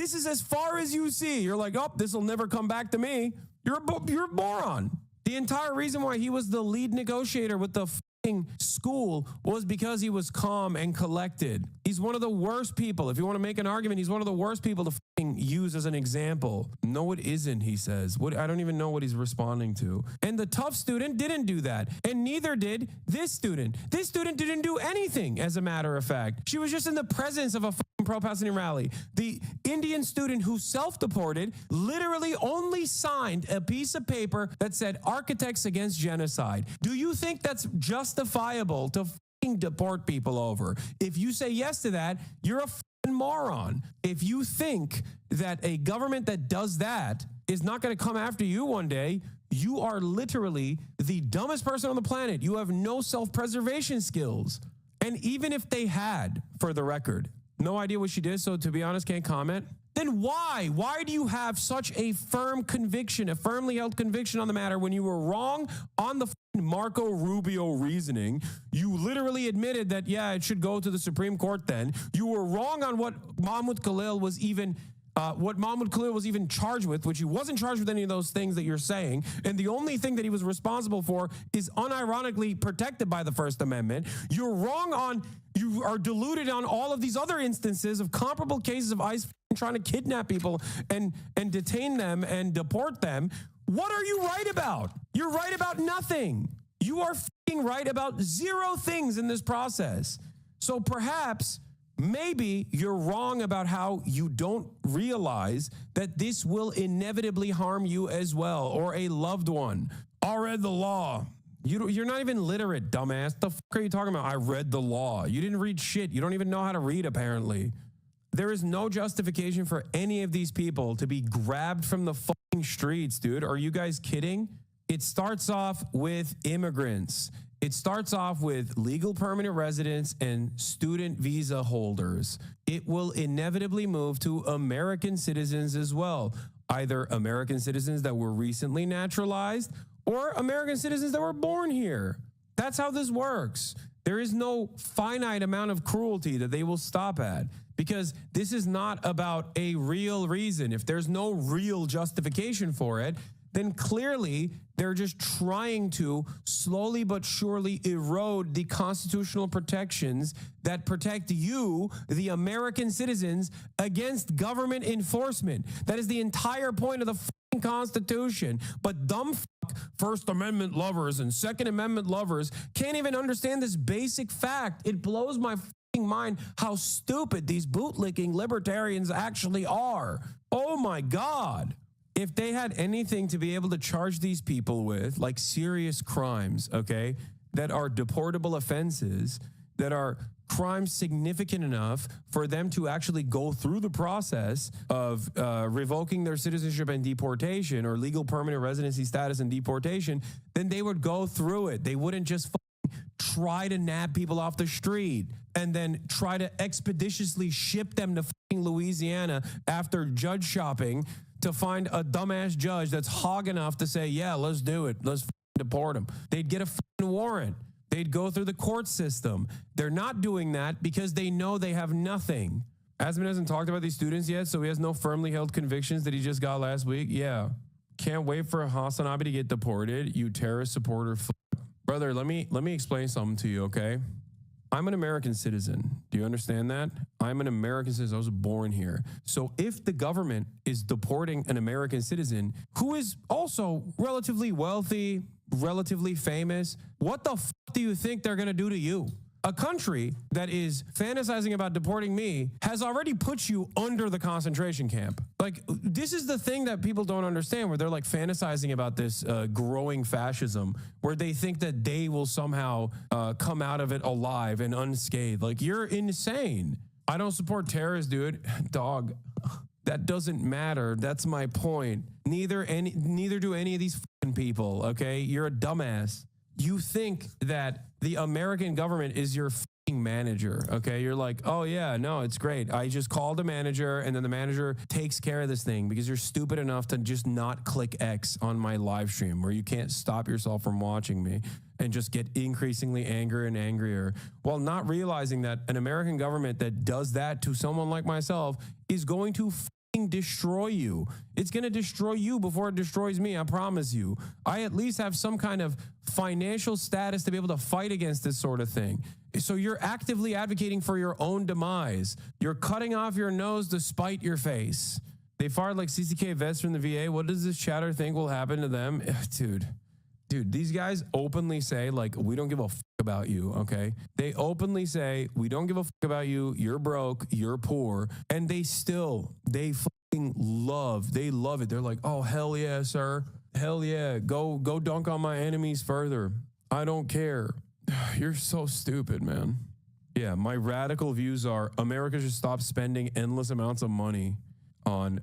This is as far as you see. You're like, oh, this will never come back to me. You're a moron. The entire reason why he was the lead negotiator with the school was because he was calm and collected. He's one of the worst people. If you want to make an argument, he's one of the worst people to use as an example. No, it isn't, he says. I don't even know what he's responding to. And the tough student didn't do that. And neither did this student. This student didn't do anything, as a matter of fact. She was just in the presence of a pro-Palestinian rally. The Indian student who self-deported literally only signed a piece of paper that said Architects Against Genocide. Do you think that's justifiable to deport people over? If you say yes to that, you're a moron. If you think that a government that does that is not going to come after you one day, you are literally the dumbest person on the planet. You have no self-preservation skills. And even if they had, for the record, no idea what she did, so to be honest, can't comment. Then why? Why do you have such a firm conviction, a firmly held conviction on the matter when you were wrong on the Marco Rubio reasoning? You literally admitted that, yeah, it should go to the Supreme Court then. You were wrong on what Mahmoud Khalil was even charged with, which he wasn't charged with any of those things that you're saying. And the only thing that he was responsible for is unironically protected by the First Amendment. You're wrong on, you are deluded on all of these other instances of comparable cases of ICE trying to kidnap people and detain them and deport them. What are you right about? You're right about nothing. You are right about zero things in this process. So perhaps, maybe you're wrong about how you don't realize that this will inevitably harm you as well, or a loved one. I read the law. You're not even literate, dumbass. The fuck are you talking about? I read the law. You didn't read shit. You don't even know how to read, apparently. There is no justification for any of these people to be grabbed from the fucking streets, dude. Are you guys kidding? It starts off with immigrants. It starts off with legal permanent residents and student visa holders. It will inevitably move to American citizens as well, either American citizens that were recently naturalized or American citizens that were born here. That's how this works. There is no finite amount of cruelty that they will stop at, because this is not about a real reason. If there's no real justification for it, then clearly they're just trying to slowly but surely erode the constitutional protections that protect you, the American citizens, against government enforcement. That is the entire point of the fucking Constitution. But dumb First Amendment lovers and Second Amendment lovers can't even understand this basic fact. It blows my fucking mind how stupid these bootlicking libertarians actually are. Oh my God. If they had anything to be able to charge these people with, like serious crimes, okay, that are deportable offenses, that are crimes significant enough for them to actually go through the process of revoking their citizenship and deportation, or legal permanent residency status and deportation, then they would go through it. They wouldn't just try to nab people off the street and then try to expeditiously ship them to Louisiana after judge shopping to find a dumbass judge that's hog enough to say, yeah, let's do it. Let's deport them. They'd get a warrant. They'd go through the court system. They're not doing that because they know they have nothing. Asman hasn't talked about these students yet, so he has no firmly held convictions that he just got last week. Yeah. Can't wait for Hassan Abi to get deported, you terrorist supporter. Brother, let me explain something to you, okay? I'm an American citizen. Do you understand that? I'm an American citizen. I was born here. So if the government is deporting an American citizen who is also relatively wealthy, relatively famous, what the fuck do you think they're going to do to you? A country that is fantasizing about deporting me has already put you under the concentration camp. Like, this is the thing that people don't understand, where they're like fantasizing about this growing fascism, where they think that they will somehow come out of it alive and unscathed. Like, you're insane. I don't support terrorists, dude. Dog, that doesn't matter. That's my point. Neither do any of these fucking people, okay? You're a dumbass. You think that the American government is your fucking manager, okay? You're like, oh yeah, no, it's great. I just called the manager and then the manager takes care of this thing, because you're stupid enough to just not click X on my live stream, where you can't stop yourself from watching me and just get increasingly angrier and angrier, while not realizing that an American government that does that to someone like myself is going to destroy you. It's going to destroy you before it destroys me, I promise you. I at least have some kind of financial status to be able to fight against this sort of thing. So you're actively advocating for your own demise. You're cutting off your nose to spite your face. They fired like 60K vets from the VA. What does this chatter think will happen to them? Dude, these guys openly say, like, we don't give a f about you, okay? They openly say, we don't give a f about you. You're broke. You're poor. And they fucking love it. They're like, oh, hell yeah, sir. Hell yeah. Go dunk on my enemies further. I don't care. You're so stupid, man. Yeah, my radical views are America should stop spending endless amounts of money on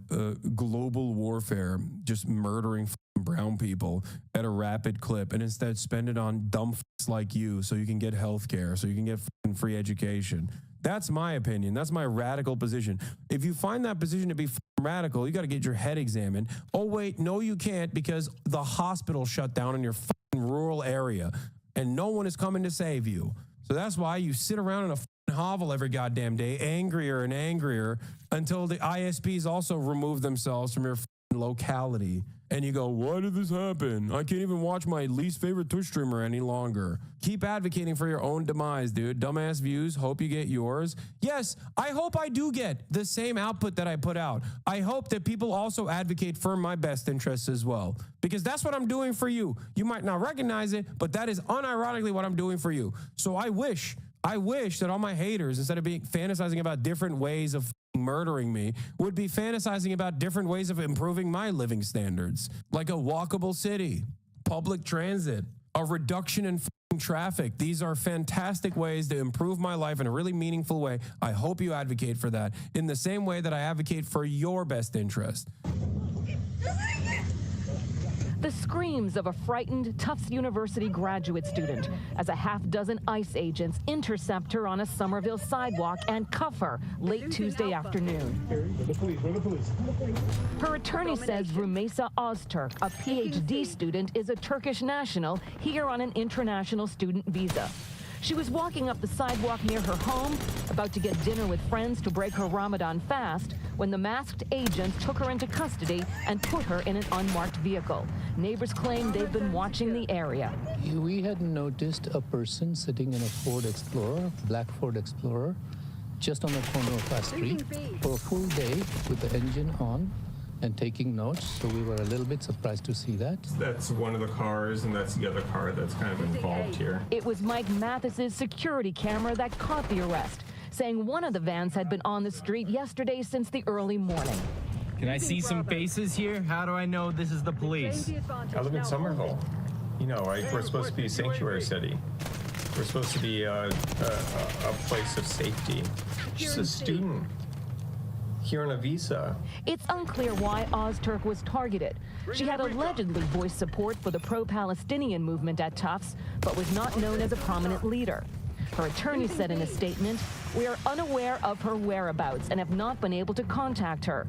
global warfare, just murdering brown people at a rapid clip, and instead spend it on dumb like you so you can get health care, so you can get free education. That's my opinion. That's my radical position. If you find that position to be radical, you got to get your head examined. Oh, wait, no, you can't, because the hospital shut down in your rural area and no one is coming to save you. So that's why you sit around in a hovel every goddamn day, angrier and angrier, until the ISPs also remove themselves from your locality. And you go, why did this happen? I can't even watch my least favorite Twitch streamer any longer. Keep advocating for your own demise, dude. Dumbass views. Hope you get yours. Yes, I hope I do get the same output that I put out. I hope that people also advocate for my best interests as well, because that's what I'm doing for you. You might not recognize it, but that is unironically what I'm doing for you. So I wish that all my haters, instead of being fantasizing about different ways of murdering me, would be fantasizing about different ways of improving my living standards, like a walkable city, public transit, a reduction in traffic. These are fantastic ways to improve my life in a really meaningful way. I hope you advocate for that in the same way that I advocate for your best interest. The screams of a frightened Tufts University graduate student as a half-dozen ICE agents intercept her on a Somerville sidewalk and cuff her late Tuesday afternoon. The police. Her attorney says Rumeysa Ozturk, a PhD student, is a Turkish national here on an international student visa. She was walking up the sidewalk near her home, about to get dinner with friends to break her Ramadan fast, when the masked agents took her into custody and put her in an unmarked vehicle. Neighbors claim they've been watching the area. We had noticed a person sitting in a Ford Explorer, black Ford Explorer, just on the corner of our street for a full day with the engine on and taking notes, so we were a little bit surprised to see that. That's one of the cars, and that's the other car that's kind of involved here. It was Mike Mathis's security camera that caught the arrest, saying one of the vans had been on the street yesterday since the early morning. Can I see some faces here? How do I know this is the police? I live in Somerville. You know, we're supposed to be a sanctuary city. We're supposed to be a place of safety. She's a student here on a visa. It's unclear why Ozturk was targeted. She had allegedly voiced support for the pro-Palestinian movement at Tufts, but was not known as a prominent leader. Her attorney said in a statement, "We are unaware of her whereabouts and have not been able to contact her."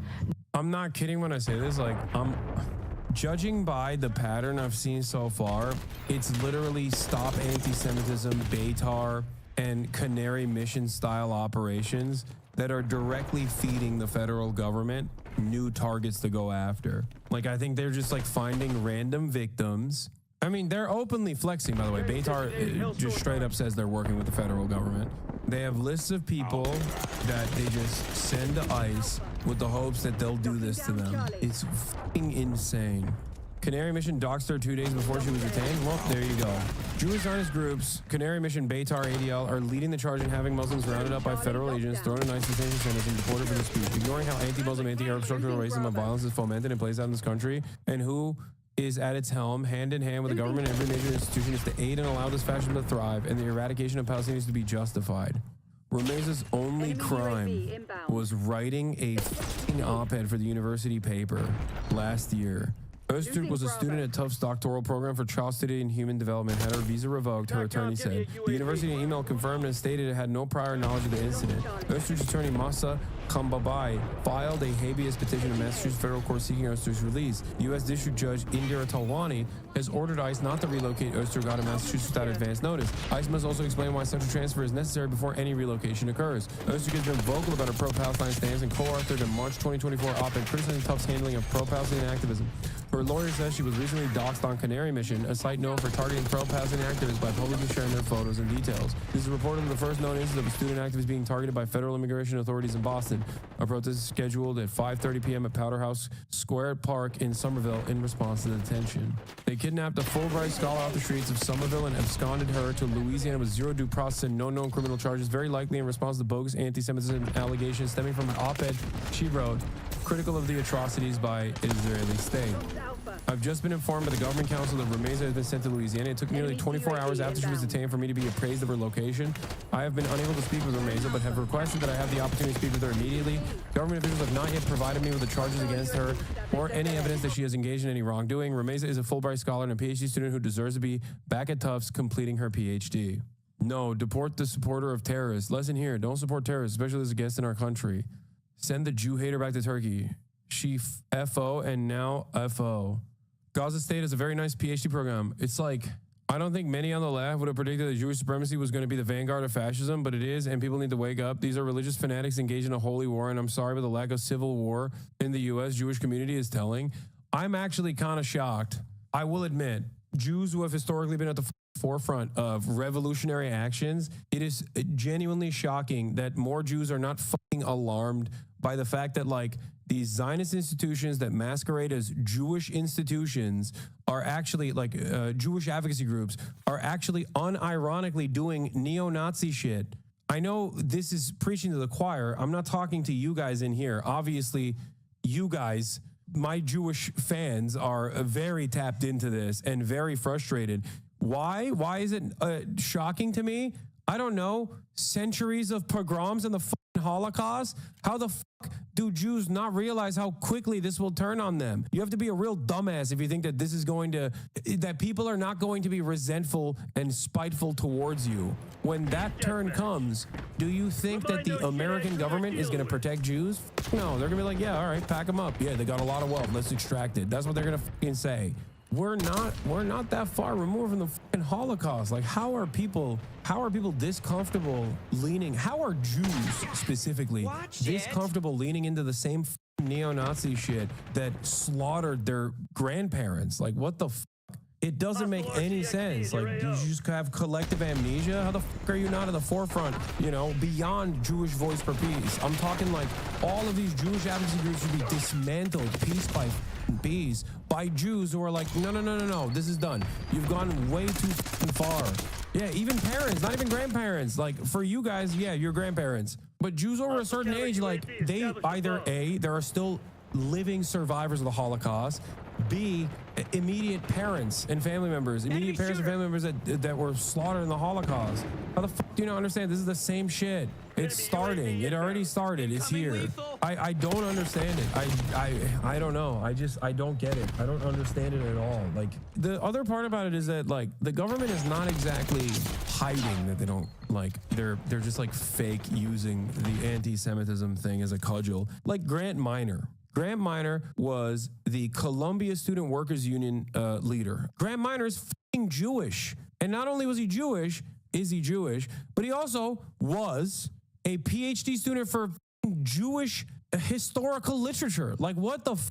I'm not kidding when I say this. Like, judging by the pattern I've seen so far, it's literally Stop Anti-Semitism, Beitar, and Canary Mission style operations that are directly feeding the federal government new targets to go after. Like, I think they're just like finding random victims. I mean, they're openly flexing, by the way. Beitar just straight up says they're working with the federal government. They have lists of people that they just send to ICE with the hopes that they'll do this to them. It's fucking insane. Canary Mission doxed her 2 days before she was detained. Well, there you go. Jewish Zionist groups, Canary Mission, Beitar, ADL, are leading the charge in having Muslims rounded up by federal agents, thrown in ICE detention centers, and deported for their speech, ignoring how anti-Muslim, anti-Arab structural racism and violence is fomented and plays out in this country, and who is at its helm, hand in hand with the government and every major institution, is to aid and allow this fascism to thrive, and the eradication of Palestinians to be justified. Rumeysa's only crime was writing a f***ing op-ed for the university paper last year. Öztürk was a student at Tufts doctoral program for child study and human development, had her visa revoked, her attorney said. The university email confirmed and stated it had no prior knowledge of the incident. Öztürk's attorney Masa Kambabai filed a habeas petition in Massachusetts federal court seeking Oster's release. U.S. District Judge Indira Talwani has ordered ICE not to relocate Osterg out of Massachusetts without advance notice. ICE must also explain why central transfer is necessary before any relocation occurs. Osterg has been vocal about her pro-Palestine stance and co-authored a March 2024 op-ed criticizing Tufts' handling of pro-Palestinian activism. Her lawyer says she was recently doxxed on Canary Mission, a site known for targeting pro-Palestinian activists by publicly sharing their photos and details. This is reportedly the first known instance of a student activist being targeted by federal immigration authorities in Boston. A protest is scheduled at 5:30 p.m. at Powderhouse Square Park in Somerville in response to the detention. They kidnapped a Fulbright scholar off the streets of Somerville and absconded her to Louisiana with zero due process and no known criminal charges, very likely in response to bogus anti-Semitism allegations stemming from an op-ed she wrote critical of the atrocities by Israeli state. I've just been informed by the government council that Rumeysa has been sent to Louisiana. It took nearly 24 hours after she was detained for me to be appraised of her location. I have been unable to speak with Rumeysa, but have requested that I have the opportunity to speak with her immediately. Government officials have not yet provided me with the charges against her or any evidence that she has engaged in any wrongdoing. Rumeysa is a Fulbright scholar and a PhD student who deserves to be back at Tufts completing her PhD. No, deport the supporter of terrorists. Lesson here, don't support terrorists, especially as a guest in our country. Send the Jew hater back to Turkey. She FO and now FO. Gaza State has a very nice PhD program. It's like, I don't think many on the left would have predicted that Jewish supremacy was going to be the vanguard of fascism, but it is, and people need to wake up. These are religious fanatics engaged in a holy war, and I'm sorry, but the lack of civil war in the U.S. Jewish community is telling. I'm actually kind of shocked. I will admit, Jews who have historically been at the forefront of revolutionary actions, it is genuinely shocking that more Jews are not fucking alarmed by the fact that, like, these Zionist institutions that masquerade as Jewish institutions are actually, like, Jewish advocacy groups are actually unironically doing neo-Nazi shit. I know this is preaching to the choir. I'm not talking to you guys in here. Obviously, you guys, my Jewish fans, are very tapped into this and very frustrated. Why? Why is it shocking to me? I don't know. Centuries of pogroms and the Holocaust? How the fuck do Jews not realize how quickly this will turn on them? You have to be a real dumbass if you think that this is going to, that people are not going to be resentful and spiteful towards you. When that turn comes, do you think that the American government is going to protect Jews? No, they're going to be like, yeah, all right, pack them up. Yeah, they got a lot of wealth. Let's extract it. That's what they're going to fucking say. We're not that far removed from the fucking Holocaust. Like, how are people this comfortable leaning? How are Jews specifically this comfortable leaning into the same neo-Nazi shit that slaughtered their grandparents? Like, what the fuck? It doesn't make any sense. Like, you just have collective amnesia? How the fuck are you not at the forefront, you know, beyond Jewish Voice for Peace? I'm talking like all of these Jewish advocacy groups should be dismantled piece by piece by Jews who are like, no, this is done. You've gone way too far. Yeah, even parents, not even grandparents. Like, for you guys, yeah, your grandparents. But Jews over a certain age, like, they either A, there are still living survivors of the Holocaust, B, immediate parents and family members, that were slaughtered in the Holocaust. How the fuck do you not understand? This is the same shit. It's starting. It already started. It's here. I don't understand it. I don't know. I don't get it. I don't understand it at all. Like, the other part about it is that, like, the government is not exactly hiding that they don't, like, they're just like fake using the anti-Semitism thing as a cudgel. Like Grant Minor. Grant Minor was the Columbia Student Workers Union leader. Grant Minor is fucking Jewish. And not only was he Jewish, but he also was a PhD student for Jewish historical literature. Like, what the fuck?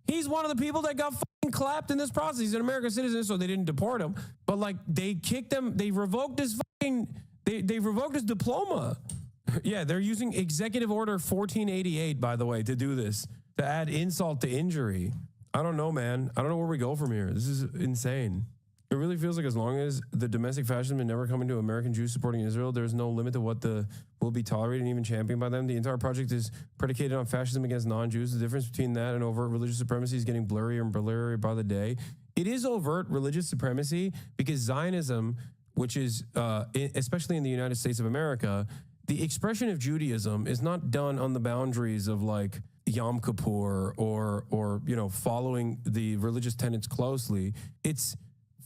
He's one of the people that got fucking clapped in this process. He's an American citizen, so they didn't deport him. But, like, they kicked him. They revoked his fucking, they revoked his diploma. Yeah, they're using Executive Order 1488, by the way, to do this, to add insult to injury. I don't know, man. I don't know where we go from here. This is insane. It really feels like as long as the domestic fascism is never coming to American Jews supporting Israel, there's no limit to what will be tolerated and even championed by them. The entire project is predicated on fascism against non-Jews. The difference between that and overt religious supremacy is getting blurrier and blurrier by the day. It is overt religious supremacy because Zionism, which is, especially in the United States of America, the expression of Judaism is not done on the boundaries of, like, Yom Kippur or you know, following the religious tenets closely. It's,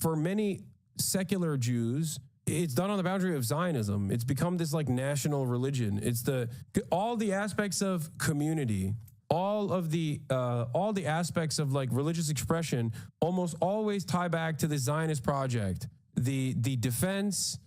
for many secular Jews, it's done on the boundary of Zionism. It's become this like national religion. It's all the aspects of community, all the aspects of like religious expression almost always tie back to the Zionist project. The defense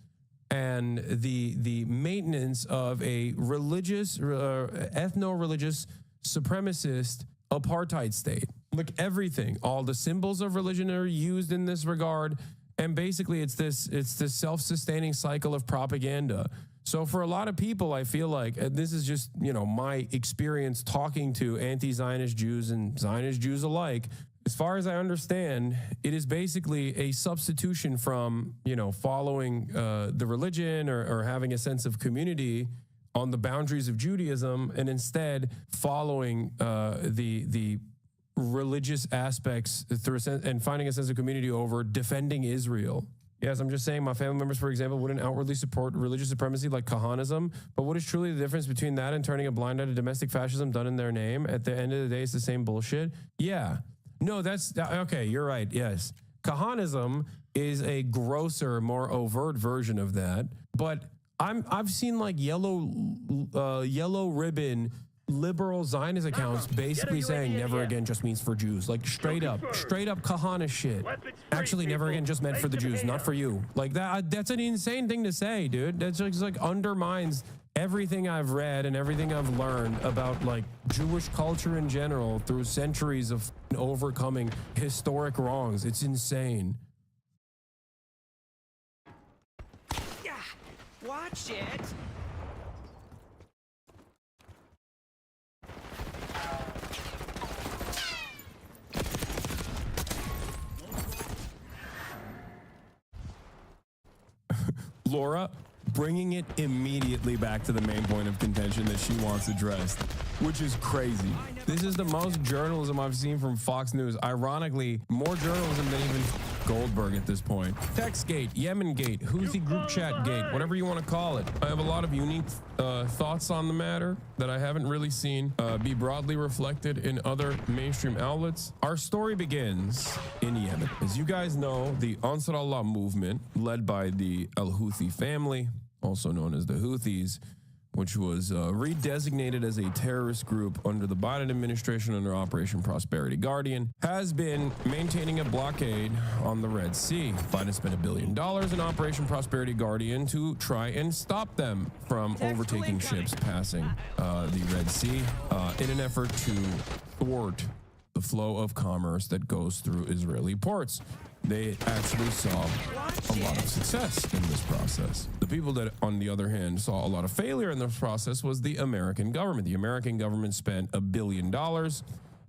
and the maintenance of a religious, ethno-religious supremacist apartheid state. Like everything, all the symbols of religion are used in this regard. And basically it's this self-sustaining cycle of propaganda. So for a lot of people, I feel like, and this is just, my experience talking to anti-Zionist Jews and Zionist Jews alike, as far as I understand, it is basically a substitution from, following the religion or having a sense of community on the boundaries of Judaism, and instead following the religious aspects and finding a sense of community over defending Israel. Yes, I'm just saying my family members, for example, wouldn't outwardly support religious supremacy like Kahanism, but what is truly the difference between that and turning a blind eye to domestic fascism done in their name? At the end of the day, it's the same bullshit. Yeah. No, okay, you're right, yes. Kahanism is a grosser, more overt version of that, but I've seen like yellow ribbon liberal Zionist accounts basically saying never again just means for Jews. Like straight up Kahana shit. Actually, never again just meant for the Jews, not for you. Like that's an insane thing to say, dude. That's just like undermines everything I've read and everything I've learned about like Jewish culture in general through centuries of overcoming historic wrongs. It's insane. Yeah, watch it. Laura bringing it immediately back to the main point of contention that she wants addressed, which is crazy. This is the most journalism I've seen from Fox News. Ironically, more journalism than even Goldberg at this point. Textgate, Yemengate, Houthi group chat gate, whatever you want to call it. I have a lot of unique thoughts on the matter that I haven't really seen be broadly reflected in other mainstream outlets. Our story begins in Yemen. As you guys know, the Ansar Allah movement, led by the Al-Houthi family, also known as the Houthis, which was redesignated as a terrorist group under the Biden administration under Operation Prosperity Guardian, has been maintaining a blockade on the Red Sea. Biden spent $1 billion in Operation Prosperity Guardian to try and stop them from overtaking ships passing the Red Sea in an effort to thwart the flow of commerce that goes through Israeli ports. They actually saw a lot of success in this process. The people that, on the other hand, saw a lot of failure in this process was the American government. The American government spent $1 billion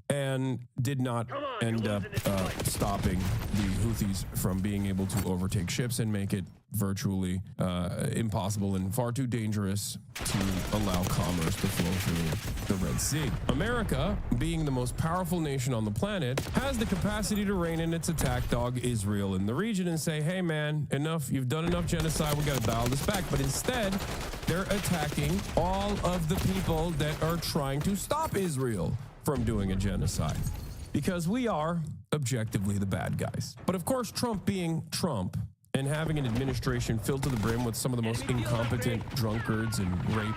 and did not end up stopping the Houthis from being able to overtake ships and make it virtually impossible and far too dangerous to allow commerce to flow through the Red Sea. America, being the most powerful nation on the planet, has the capacity to rein in its attack dog Israel in the region and say, hey man, enough, you've done enough genocide, we gotta dial this back. But instead, they're attacking all of the people that are trying to stop Israel from doing a genocide, because we are objectively the bad guys. But of course, Trump being Trump and having an administration filled to the brim with some of the most incompetent drunkards and rape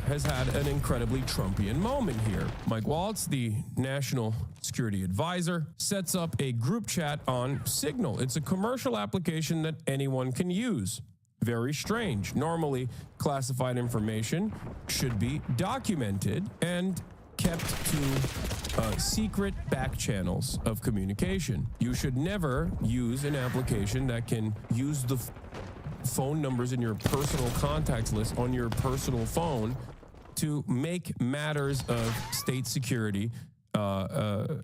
has had an incredibly Trumpian moment here. Mike Waltz, the national security advisor, sets up a group chat on Signal. It's a commercial application that anyone can use. Very strange. Normally, classified information should be documented and kept to secret back channels of communication. You should never use an application that can use the phone numbers in your personal contacts list on your personal phone to make matters of state security, to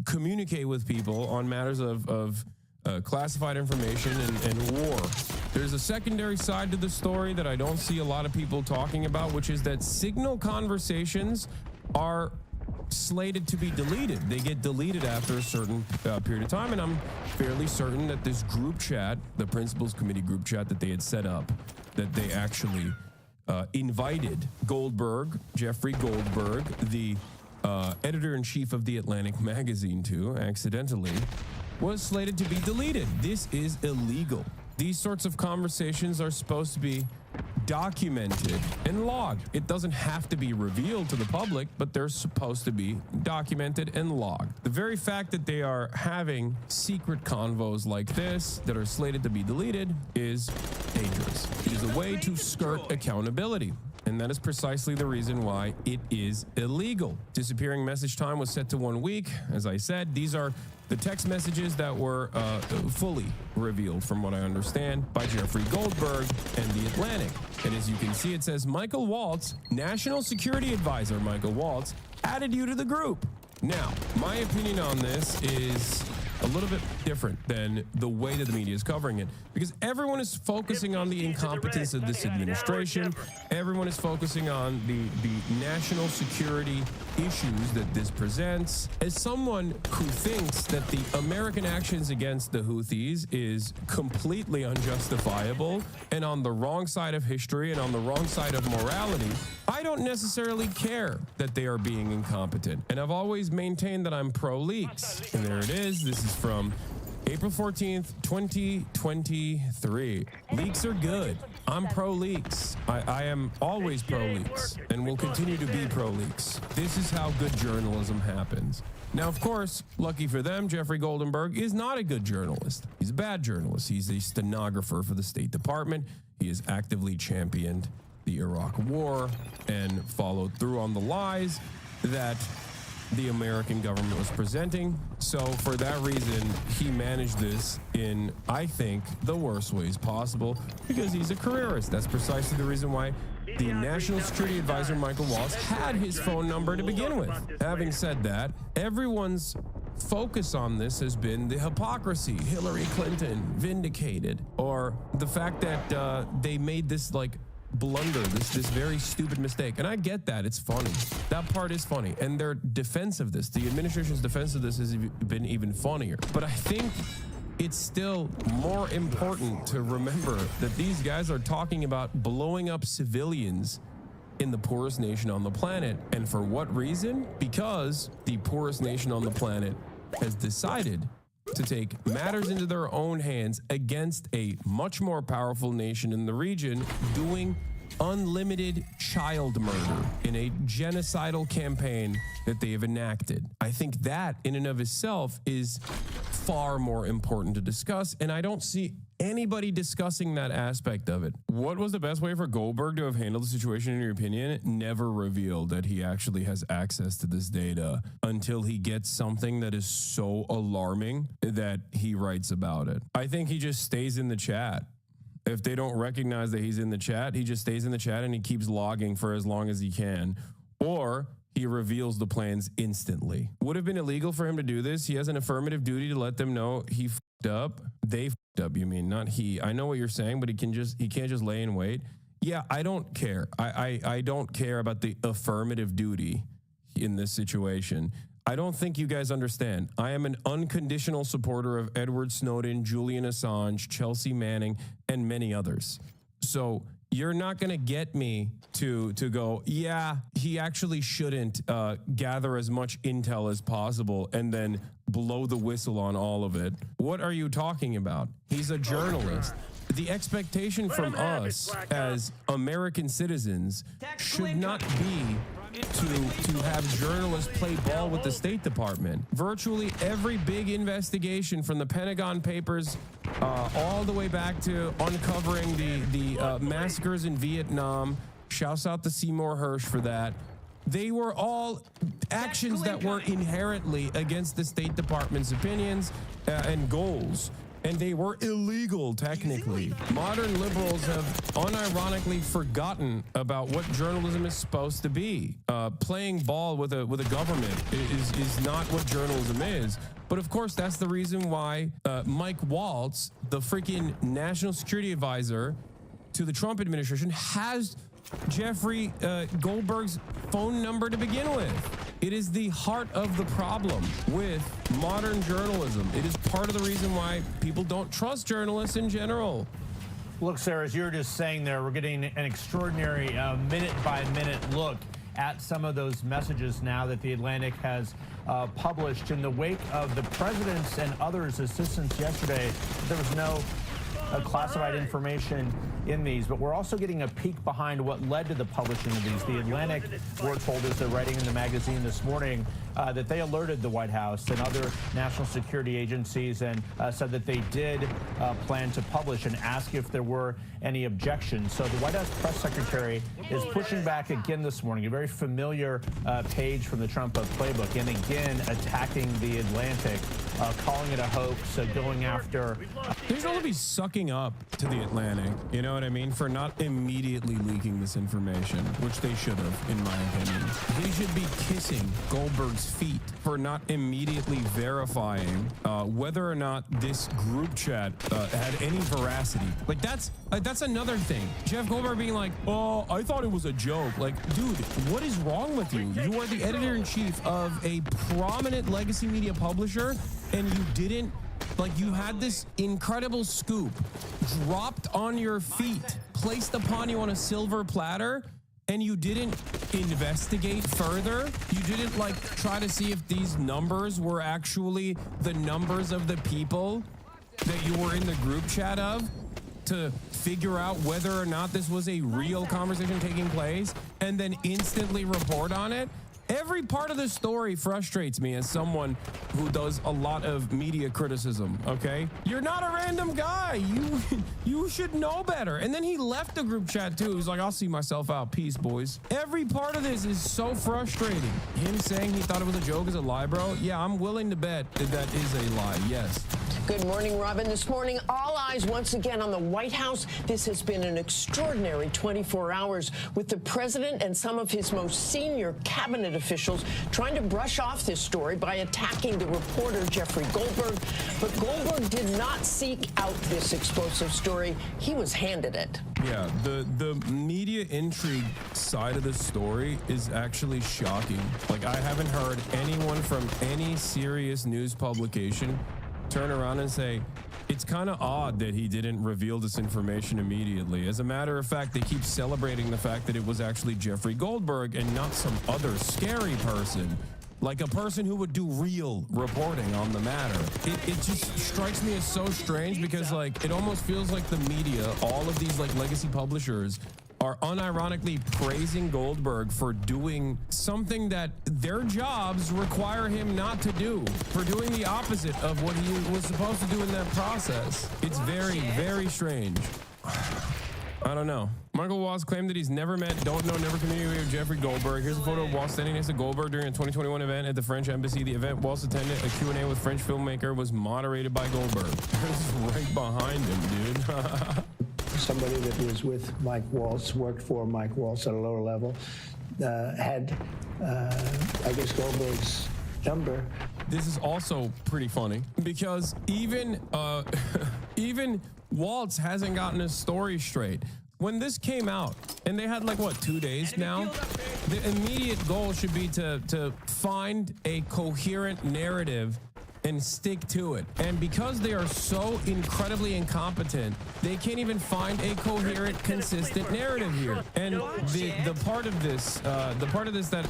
communicate with people on matters of classified information and war. There's a secondary side to the story that I don't see a lot of people talking about, which is that Signal conversations are slated to be deleted. They get deleted after a certain period of time, and I'm fairly certain that this group chat, the Principals Committee group chat that they had set up, that they actually invited Goldberg, Jeffrey Goldberg, the editor-in-chief of The Atlantic magazine to, accidentally, was slated to be deleted. This is illegal. These sorts of conversations are supposed to be documented and logged. It doesn't have to be revealed to the public, but they're supposed to be documented and logged. The very fact that they are having secret convos like this that are slated to be deleted is dangerous. It is a way to skirt accountability. And that is precisely the reason why it is illegal. Disappearing message time was set to 1 week. As I said, these are the text messages that were fully revealed, from what I understand, by Jeffrey Goldberg and The Atlantic. And as you can see, it says, Michael Waltz, National Security Advisor Michael Waltz, added you to the group. Now, my opinion on this is a little bit different than the way that the media is covering it, because everyone is focusing on the incompetence of this administration. Everyone is focusing on the national security issues that this presents. As someone who thinks that the American actions against the Houthis is completely unjustifiable and on the wrong side of history and on the wrong side of morality, I don't necessarily care that they are being incompetent. And I've always maintained that I'm pro-leaks. And there it is. This is from April 14th, 2023. Leaks are good. I'm pro-leaks. I am always pro-leaks and will continue to be pro-leaks. This is how good journalism happens. Now, of course, lucky for them, Jeffrey Goldenberg is not a good journalist. He's a bad journalist. He's a stenographer for the State Department. He has actively championed the Iraq War and followed through on the lies that the American government was presenting. So for that reason, he managed this in, I think, the worst ways possible, because he's a careerist. That's precisely the reason why the National Security Advisor, Michael Waltz, had his phone number to begin with. Having said that, everyone's focus on this has been the hypocrisy. Hillary Clinton vindicated, or the fact that they made this blunder, this very stupid mistake. And I get that. It's funny. That part is funny. And their defense of this, the administration's defense of this, has been even funnier. But I think it's still more important to remember that these guys are talking about blowing up civilians in the poorest nation on the planet. And for what reason? Because the poorest nation on the planet has decided to take matters into their own hands against a much more powerful nation in the region, doing unlimited child murder in a genocidal campaign that they have enacted. I think that in and of itself is far more important to discuss, and I don't see anybody discussing that aspect of it. What was the best way for Goldberg to have handled the situation, in your opinion? Never revealed that he actually has access to this data until he gets something that is so alarming that he writes about it. I think he just stays in the chat. If they don't recognize that he's in the chat, he just stays in the chat and he keeps logging for as long as he can. Or he reveals the plans instantly. Would have been illegal for him to do this. He has an affirmative duty to let them know he f***ed up. They f***ed up, you mean, not he. I know what you're saying, but he can't just lay in wait. Yeah, I don't care. I don't care about the affirmative duty in this situation. I don't think you guys understand. I am an unconditional supporter of Edward Snowden, Julian Assange, Chelsea Manning, and many others. So you're not going to get me to go, yeah, he actually shouldn't gather as much intel as possible and then blow the whistle on all of it. What are you talking about? He's a journalist. The expectation from us as American citizens should not be to have journalists play ball with the State Department. Virtually every big investigation, from the Pentagon Papers all the way back to uncovering the massacres in Vietnam, shouts out to Seymour Hersh for that, they were all actions that were inherently against the State Department's opinions and goals. And they were illegal, technically. Modern liberals have unironically forgotten about what journalism is supposed to be. Playing ball with a government is not what journalism is. But of course, that's the reason why Mike Waltz, the freaking national security advisor to the Trump administration, has Jeffrey Goldberg's phone number to begin with. It is the heart of the problem with modern journalism. It is part of the reason why people don't trust journalists in general. Look, Sarah, as you were just saying there, we're getting an extraordinary minute-by-minute look at some of those messages now that The Atlantic has published in the wake of the president's and others' assistance yesterday. There was no classified information in these, but we're also getting a peek behind what led to the publishing of these. The Atlantic, we're told, as they're writing in the magazine this morning, that they alerted the White House and other national security agencies and said that they did plan to publish and ask if there were any objections. So the White House press secretary is pushing back again this morning, a very familiar page from the Trump playbook, and again attacking the Atlantic, calling it a hoax, going after. They should all be sucking up to the Atlantic, you know what I mean, for not immediately leaking this information, which they should have, in my opinion. They should be kissing Goldberg's feet for not immediately verifying whether or not this group chat had any veracity. Like that's another thing. Jeff Goldberg being like, "Oh, I thought it was a joke." Like, dude, what is wrong with you? You are the editor-in-chief of a prominent legacy media publisher, and you didn't, like, you had this incredible scoop dropped on your feet, placed upon you on a silver platter, and you didn't investigate further. You didn't, like, try to see if these numbers were actually the numbers of the people that you were in the group chat of, to figure out whether or not this was a real conversation taking place, and then instantly report on it. Every part of this story frustrates me as someone who does a lot of media criticism, okay? You're not a random guy. You should know better. And then he left the group chat too. He's like, "I'll see myself out. Peace, boys." Every part of this is so frustrating. Him saying he thought it was a joke is a lie, bro. Yeah, I'm willing to bet that is a lie. Yes. Good morning, Robin. This morning, all eyes once again on the White House. This has been an extraordinary 24 hours with the president and some of his most senior cabinet officials trying to brush off this story by attacking the reporter Jeffrey Goldberg. But Goldberg did not seek out this explosive story. He was handed it. Yeah, the media intrigue side of the story is actually shocking. Like, I haven't heard anyone from any serious news publication turn around and say, it's kind of odd that he didn't reveal this information immediately. As a matter of fact, they keep celebrating the fact that it was actually Jeffrey Goldberg and not some other scary person, like a person who would do real reporting on the matter. It just strikes me as so strange, because, like, it almost feels like the media, all of these, like, legacy publishers, are unironically praising Goldberg for doing something that their jobs require him not to do, for doing the opposite of what he was supposed to do in that process. It's very, very strange. I don't know. Michael Waltz claimed that he's never met, don't know, never communicated with Jeffrey Goldberg. Here's a photo of Waltz standing next to Goldberg during a 2021 event at the French embassy. The event Waltz attended, a Q&A with French filmmaker, was moderated by Goldberg. This is right behind him, dude. Somebody that was with Mike Waltz, worked for Mike Waltz at a lower level, had, I guess, Goldberg's number. This is also pretty funny, because even Waltz hasn't gotten his story straight. When this came out, and they had, like, what, 2 days now? The immediate goal should be to find a coherent narrative and stick to it. And because they are so incredibly incompetent, they can't even find a coherent, consistent narrative here. And the part of this that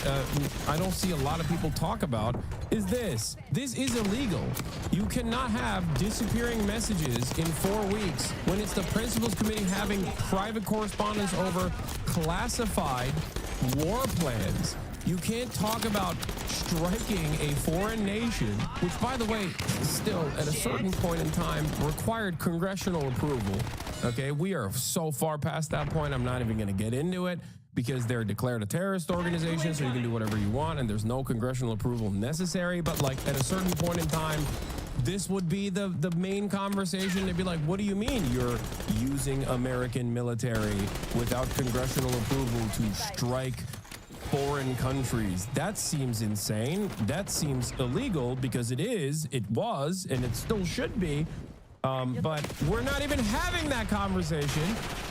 I don't see a lot of people talk about is this. This is illegal. You cannot have disappearing messages in 4 weeks when it's the Principals Committee having private correspondence over classified war plans. You can't talk about striking a foreign nation, which, by the way, still at a certain point in time required congressional approval. Okay, we are so far past that point, I'm not even going to get into it, because they're declared a terrorist organization, so you can do whatever you want, and there's no congressional approval necessary. But, like, at a certain point in time, this would be the main conversation. They'd be like, what do you mean you're using American military without congressional approval to strike foreign countries? That seems insane. That seems illegal, because it was, and it still should be. But we're not even having that conversation.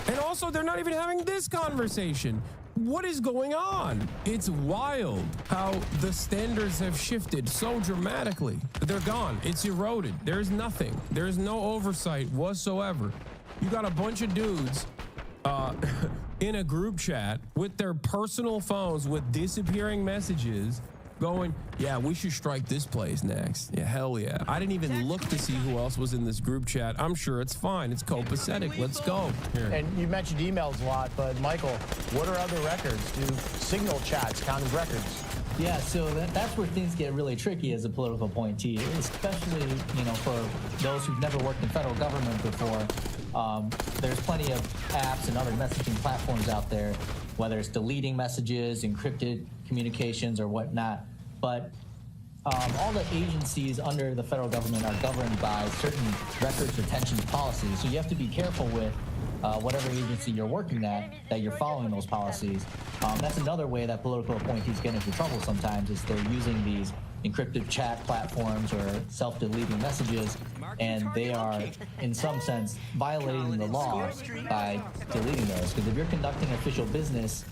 And also, they're not even having this conversation. What is going on? It's wild how the standards have shifted so dramatically. They're gone. It's eroded. There's nothing. There's no oversight whatsoever. You got a bunch of dudes in a group chat with their personal phones with disappearing messages, going, yeah, we should strike this place next. Yeah, hell yeah. I didn't even look to see who else was in this group chat. I'm sure it's fine. It's copacetic. Let's go. Here. And you mentioned emails a lot, but Michael, what are other records? Do signal chats count as records? Yeah, so that's where things get really tricky as a political appointee, especially, for those who've never worked in federal government before. There's plenty of apps and other messaging platforms out there, whether it's deleting messages, encrypted communications, or whatnot. But all the agencies under the federal government are governed by certain records retention policies. So you have to be careful with whatever agency you're working at, that you're following those policies. That's another way that political appointees get into trouble sometimes, is they're using these encrypted chat platforms or self-deleting messages, and they are, in some sense, violating the law by deleting those. Because if you're conducting official business,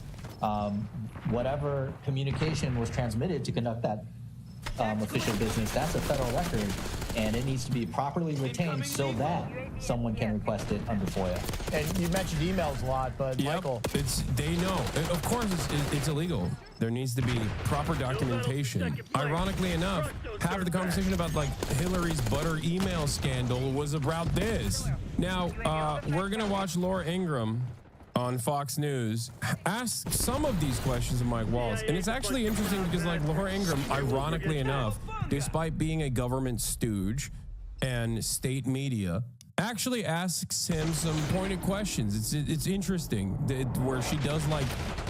whatever communication was transmitted to conduct that official business, that's a federal record, and it needs to be properly retained so that someone can request it under FOIA. And you mentioned emails a lot, but Michael, they know. Of course, it's illegal. There needs to be proper documentation. Ironically enough, half of the conversation about like Hillary's butter email scandal was about this. Now, we're gonna watch Laura Ingraham on Fox News ask some of these questions of Mike Wallace. And it's actually interesting because like Laura Ingraham, ironically enough, despite being a government stooge and state media, actually asks him some pointed questions. It's interesting where she does like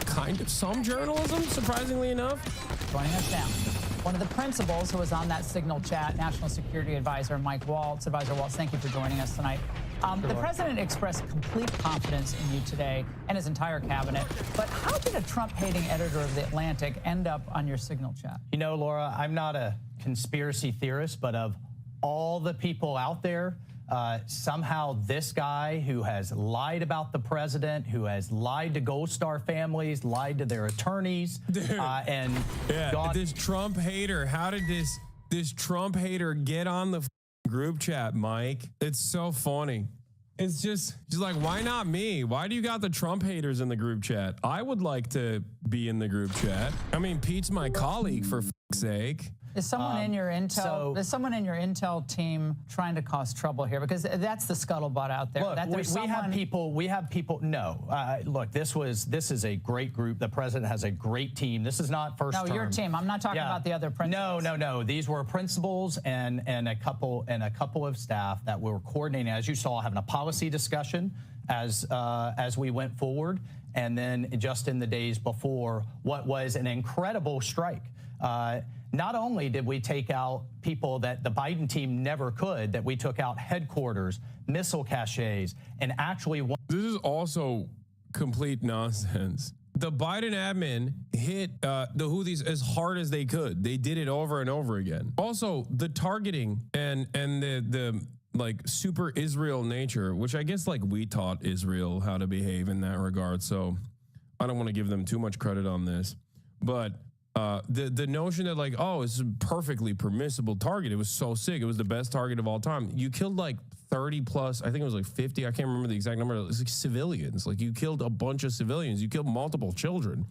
kind of some journalism, surprisingly enough. Joining us now, one of the principals who was on that Signal chat, National Security Advisor Mike Waltz. Advisor Waltz, thank you for joining us tonight. The president expressed complete confidence in you today and his entire cabinet. But how did a Trump-hating editor of The Atlantic end up on your Signal chat? You know, Laura, I'm not a conspiracy theorist, but of all the people out there, somehow this guy who has lied about the president, who has lied to Gold Star families, lied to their attorneys, and this Trump hater, how did this Trump hater get on the group chat, Mike? It's so funny. It's just like, why not me? Why do you got the Trump haters in the group chat? I would like to be in the group chat. I mean, Pete's my colleague, for fuck's sake. Is someone in your intel? Is someone in your intel team trying to cause trouble here? Because that's the scuttlebutt out there. Look, that we have people. No, look, this is a great group. The president has a great team. This is not first term. No, your team. I'm not talking about the other principals. No. These were principals and a couple of staff that were coordinating, as you saw, having a policy discussion as we went forward, and then just in the days before what was an incredible strike. Not only did we take out people that the Biden team never could, that we took out headquarters, missile caches, and actually... This is also complete nonsense. The Biden admin hit the Houthis as hard as they could. They did it over and over again. Also, the targeting and the like super Israel nature, which I guess like we taught Israel how to behave in that regard. So I don't want to give them too much credit on this, but the notion that like, oh, it's a perfectly permissible target. It was so sick. It was the best target of all time. You killed like 30 plus, I think it was like 50. I can't remember the exact number. It was like civilians. Like you killed a bunch of civilians. You killed multiple children.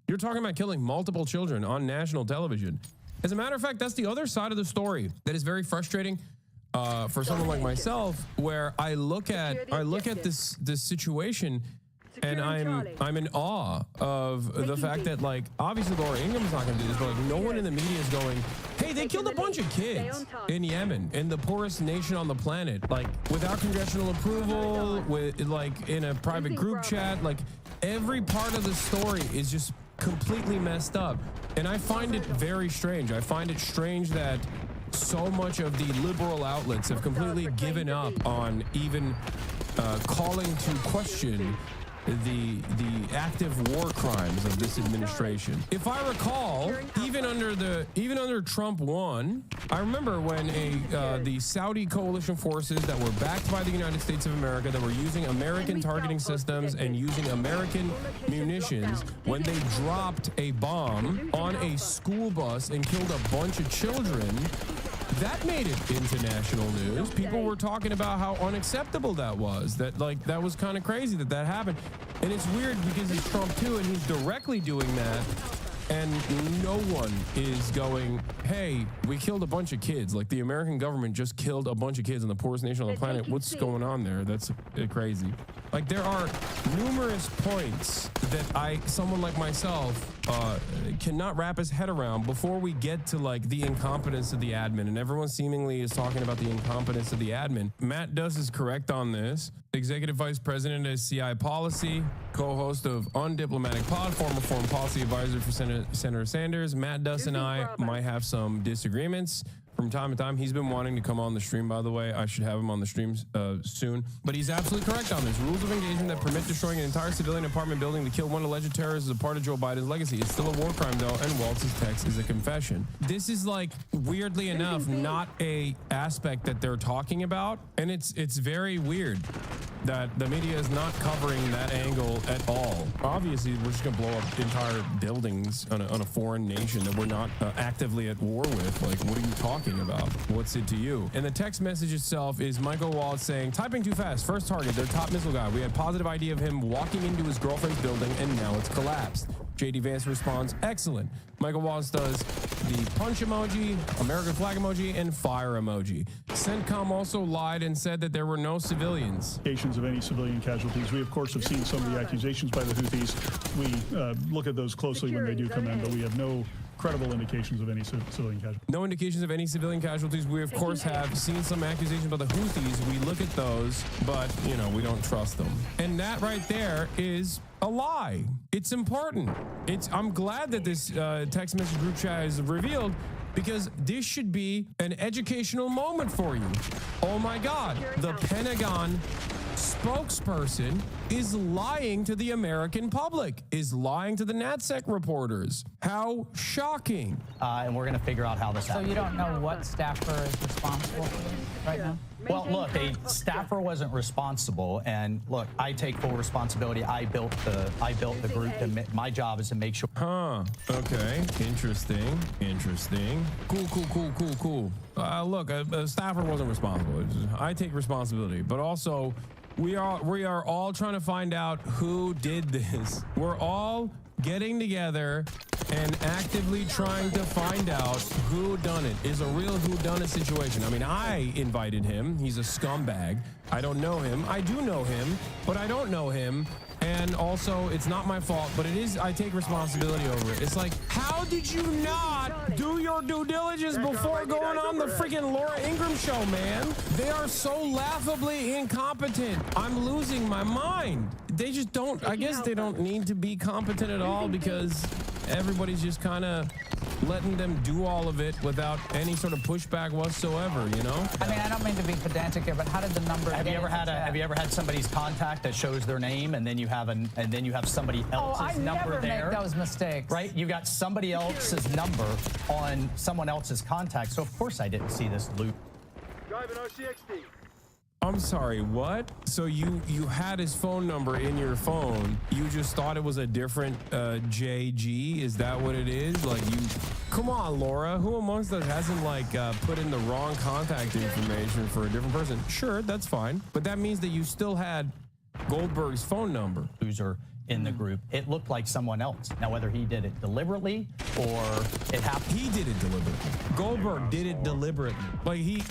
You're talking about killing multiple children on national television. As a matter of fact, that's the other side of the story that is very frustrating for someone like myself, where I look at this situation. And I'm in awe of the fact that, like, obviously Laura Ingram's not going to do this, but like, no one in the media is going, hey, they killed a bunch of kids in Yemen, in the poorest nation on the planet, like without congressional approval, with like in a private group chat. Like every part of the story is just completely messed up. And I find it very strange. I find it strange that so much of the liberal outlets have completely given up on even calling to question the active war crimes of this administration. If I recall, even under Trump 1, I remember when the Saudi coalition forces that were backed by the United States of America, that were using American targeting systems and using American munitions, when they dropped a bomb on a school bus and killed a bunch of children, that made it into national news. People were talking about how unacceptable that was, that like that was kind of crazy that happened. And it's weird because it's Trump too, and he's directly doing that and no one is going, hey, we killed a bunch of kids. Like, the American government just killed a bunch of kids in the poorest nation on the planet. What's going on there? That's crazy. Like, there are numerous points that someone like myself cannot wrap his head around before we get to like the incompetence of the admin. And everyone seemingly is talking about the incompetence of the admin. Matt Duss is correct on this. Executive Vice President of CI Policy, co-host of Undiplomatic Pod, former Foreign Policy Advisor for Senator Sanders. Matt Duss and I might have some disagreements from time to time. He's been wanting to come on the stream, by the way. I should have him on the streams soon. But he's absolutely correct on this. Rules of engagement that permit destroying an entire civilian apartment building to kill one alleged terrorist is a part of Joe Biden's legacy. It's still a war crime, though, and Waltz's text is a confession. This is, like, weirdly enough, not a aspect that they're talking about, and it's very weird that the media is not covering that angle at all. Obviously, we're just gonna blow up entire buildings on a foreign nation that we're not actively at war with. Like, what are you talking about? What's it to you? And the text message itself is Michael Waltz saying, typing too fast, first target, their top missile guy. We had positive ID of him walking into his girlfriend's building, and now it's collapsed. JD Vance responds, excellent. Michael Waltz does the punch emoji, American flag emoji, and fire emoji. CENTCOM also lied and said that there were no civilians. Of any civilian casualties. We, of course, have seen some of the accusations by the Houthis. We look at those closely when they do come in, but we have no credible indications of any civilian casualties. No indications of any civilian casualties. We, of course, have seen some accusations by the Houthis. We look at those, but, you know, we don't trust them. And that right there is a lie. It's important. I'm glad that this text message group chat is revealed, because this should be an educational moment for you. Oh my God, the Pentagon spokesperson is lying to the American public, is lying to the NatSec reporters. How shocking. And we're going to figure out how this happens. So you don't know what staffer is responsible for this right now? Well, look, a staffer wasn't responsible, and look, I take full responsibility. I built the group. My job is to make sure. Huh. Okay. Interesting. Cool. Look, a staffer wasn't responsible. I take responsibility, but also we are all trying to find out who did this. We're all getting together and actively trying to find out who done it. Is a real who done it situation. I mean, I invited him. He's a scumbag. I don't know him. I do know him, but I don't know him. And also, it's not my fault, but it is, I take responsibility over it. It's like, how did you not do your due diligence before going on the freaking Laura Ingraham show, man? They are so laughably incompetent. I'm losing my mind. They just don't, I guess they don't need to be competent at all, because everybody's just kind of letting them do all of it without any sort of pushback whatsoever, you know? I mean, I don't mean to be pedantic here, but how did the number have you ever had somebody's contact that shows their name, and then you have somebody else's number there? I never make those mistakes. Right? You got somebody else's number on someone else's contact. So of course I didn't see this loop. Driving RCXD. I'm sorry, what? So you had his phone number in your phone. You just thought it was a different JG? Is that what it is? Like, come on, Laura. Who amongst us hasn't put in the wrong contact information for a different person? Sure, that's fine. But that means that you still had Goldberg's phone number. User in the group. It looked like someone else. Now, whether he did it deliberately or it happened. He did it deliberately. Goldberg did it deliberately. Like, he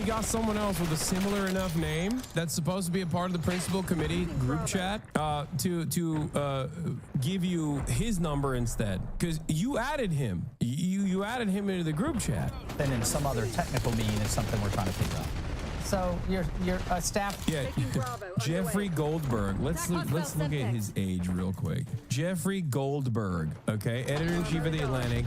got someone else with a similar enough name that's supposed to be a part of the principal committee group chat to give you his number instead. Because you added him. You added him into the group chat. Then in some other technical meaning is something we're trying to figure out. So you're a staff. Yeah, Jeffrey Goldberg. Let's look at his age real quick. Jeffrey Goldberg, okay, editor-in-chief of the Atlantic,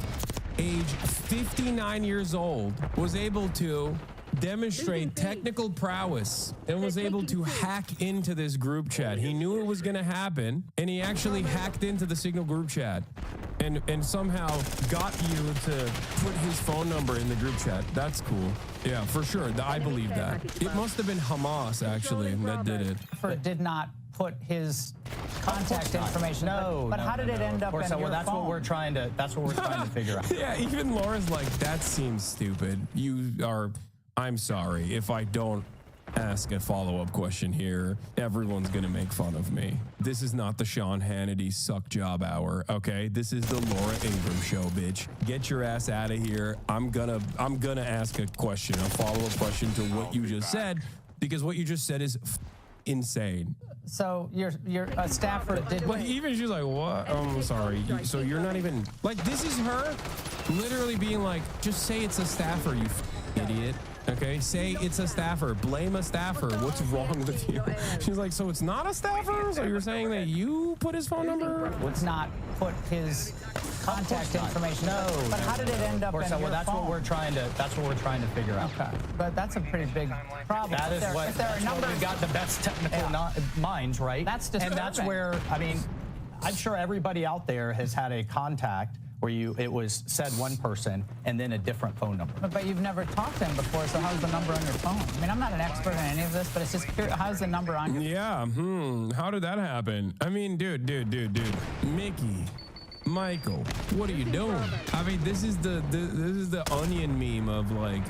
age 59 years old, was able to demonstrate technical prowess and was able to hack into this group chat. He knew it was going to happen, and he actually hacked into the Signal group chat and somehow got you to put his phone number in the group chat. That's cool. Yeah, for sure. I believe that. It must have been Hamas, actually, that did it. Did not put his contact information. But how did it end up in your that's phone? what we're trying to figure out. Yeah, even Laura's like, that seems stupid. I'm sorry if I don't ask a follow-up question here. Everyone's gonna make fun of me. This is not the Sean Hannity suck job hour, okay? This is the Laura Ingraham show, bitch. Get your ass out of here. I'm gonna ask a question, a follow-up question to what you just said, because what you just said is insane. So you're a staffer that did. Like, even she's like, what? I'm sorry. So you're not even like, this is her literally being like, just say it's a staffer, you idiot. Okay, say it's a staffer. Blame a staffer. What's wrong with you? She's like, so it's not a staffer? So you're saying that you put his phone number? Let's not put his contact information. No. But how did it end up in your that's phone? what we're trying to figure out. Okay, but that's a pretty big problem. That is what. If there are That's where numbers, we've got the best technical minds, right? That's disturbing. And that's where, I mean, I'm sure everybody out there has had a contact where it was said one person and then a different phone number. But you've never talked to him before, so how's the number on your phone? I mean, I'm not an expert in any of this, but it's just curious, how's the number on your phone? Yeah, how did that happen? I mean, dude. Mickey, Michael, what are you doing? I mean, this is the onion meme of like,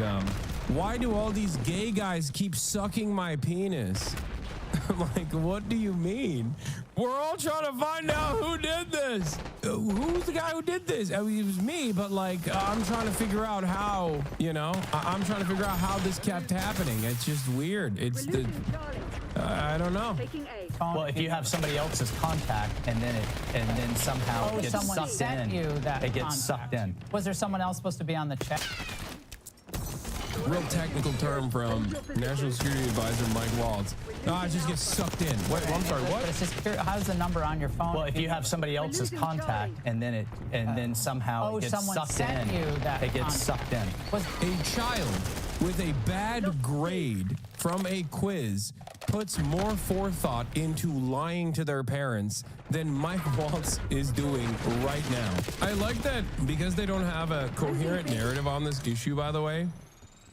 why do all these gay guys keep sucking my penis? Like, what do you mean? We're all trying to find out who did this. Who's the guy who did this? I mean, it was me, but like, I'm trying to figure out how, you know, I'm trying to figure out how this kept happening. It's just weird. It's the, I don't know. Well, if you have somebody else's contact and then somehow it gets sucked in, it gets sucked in. Was there someone else supposed to be on the chat? Real technical term from National Security Advisor Mike Waltz. No, I just get sucked in. Wait, I'm sorry, what? It's just curious, how's the number on your phone? Well, if you have somebody else's contact and then somehow it gets sucked in, it gets sucked in. Was a child with a bad grade from a quiz puts more forethought into lying to their parents than Mike Waltz is doing right now. I like that because they don't have a coherent narrative on this issue, by the way.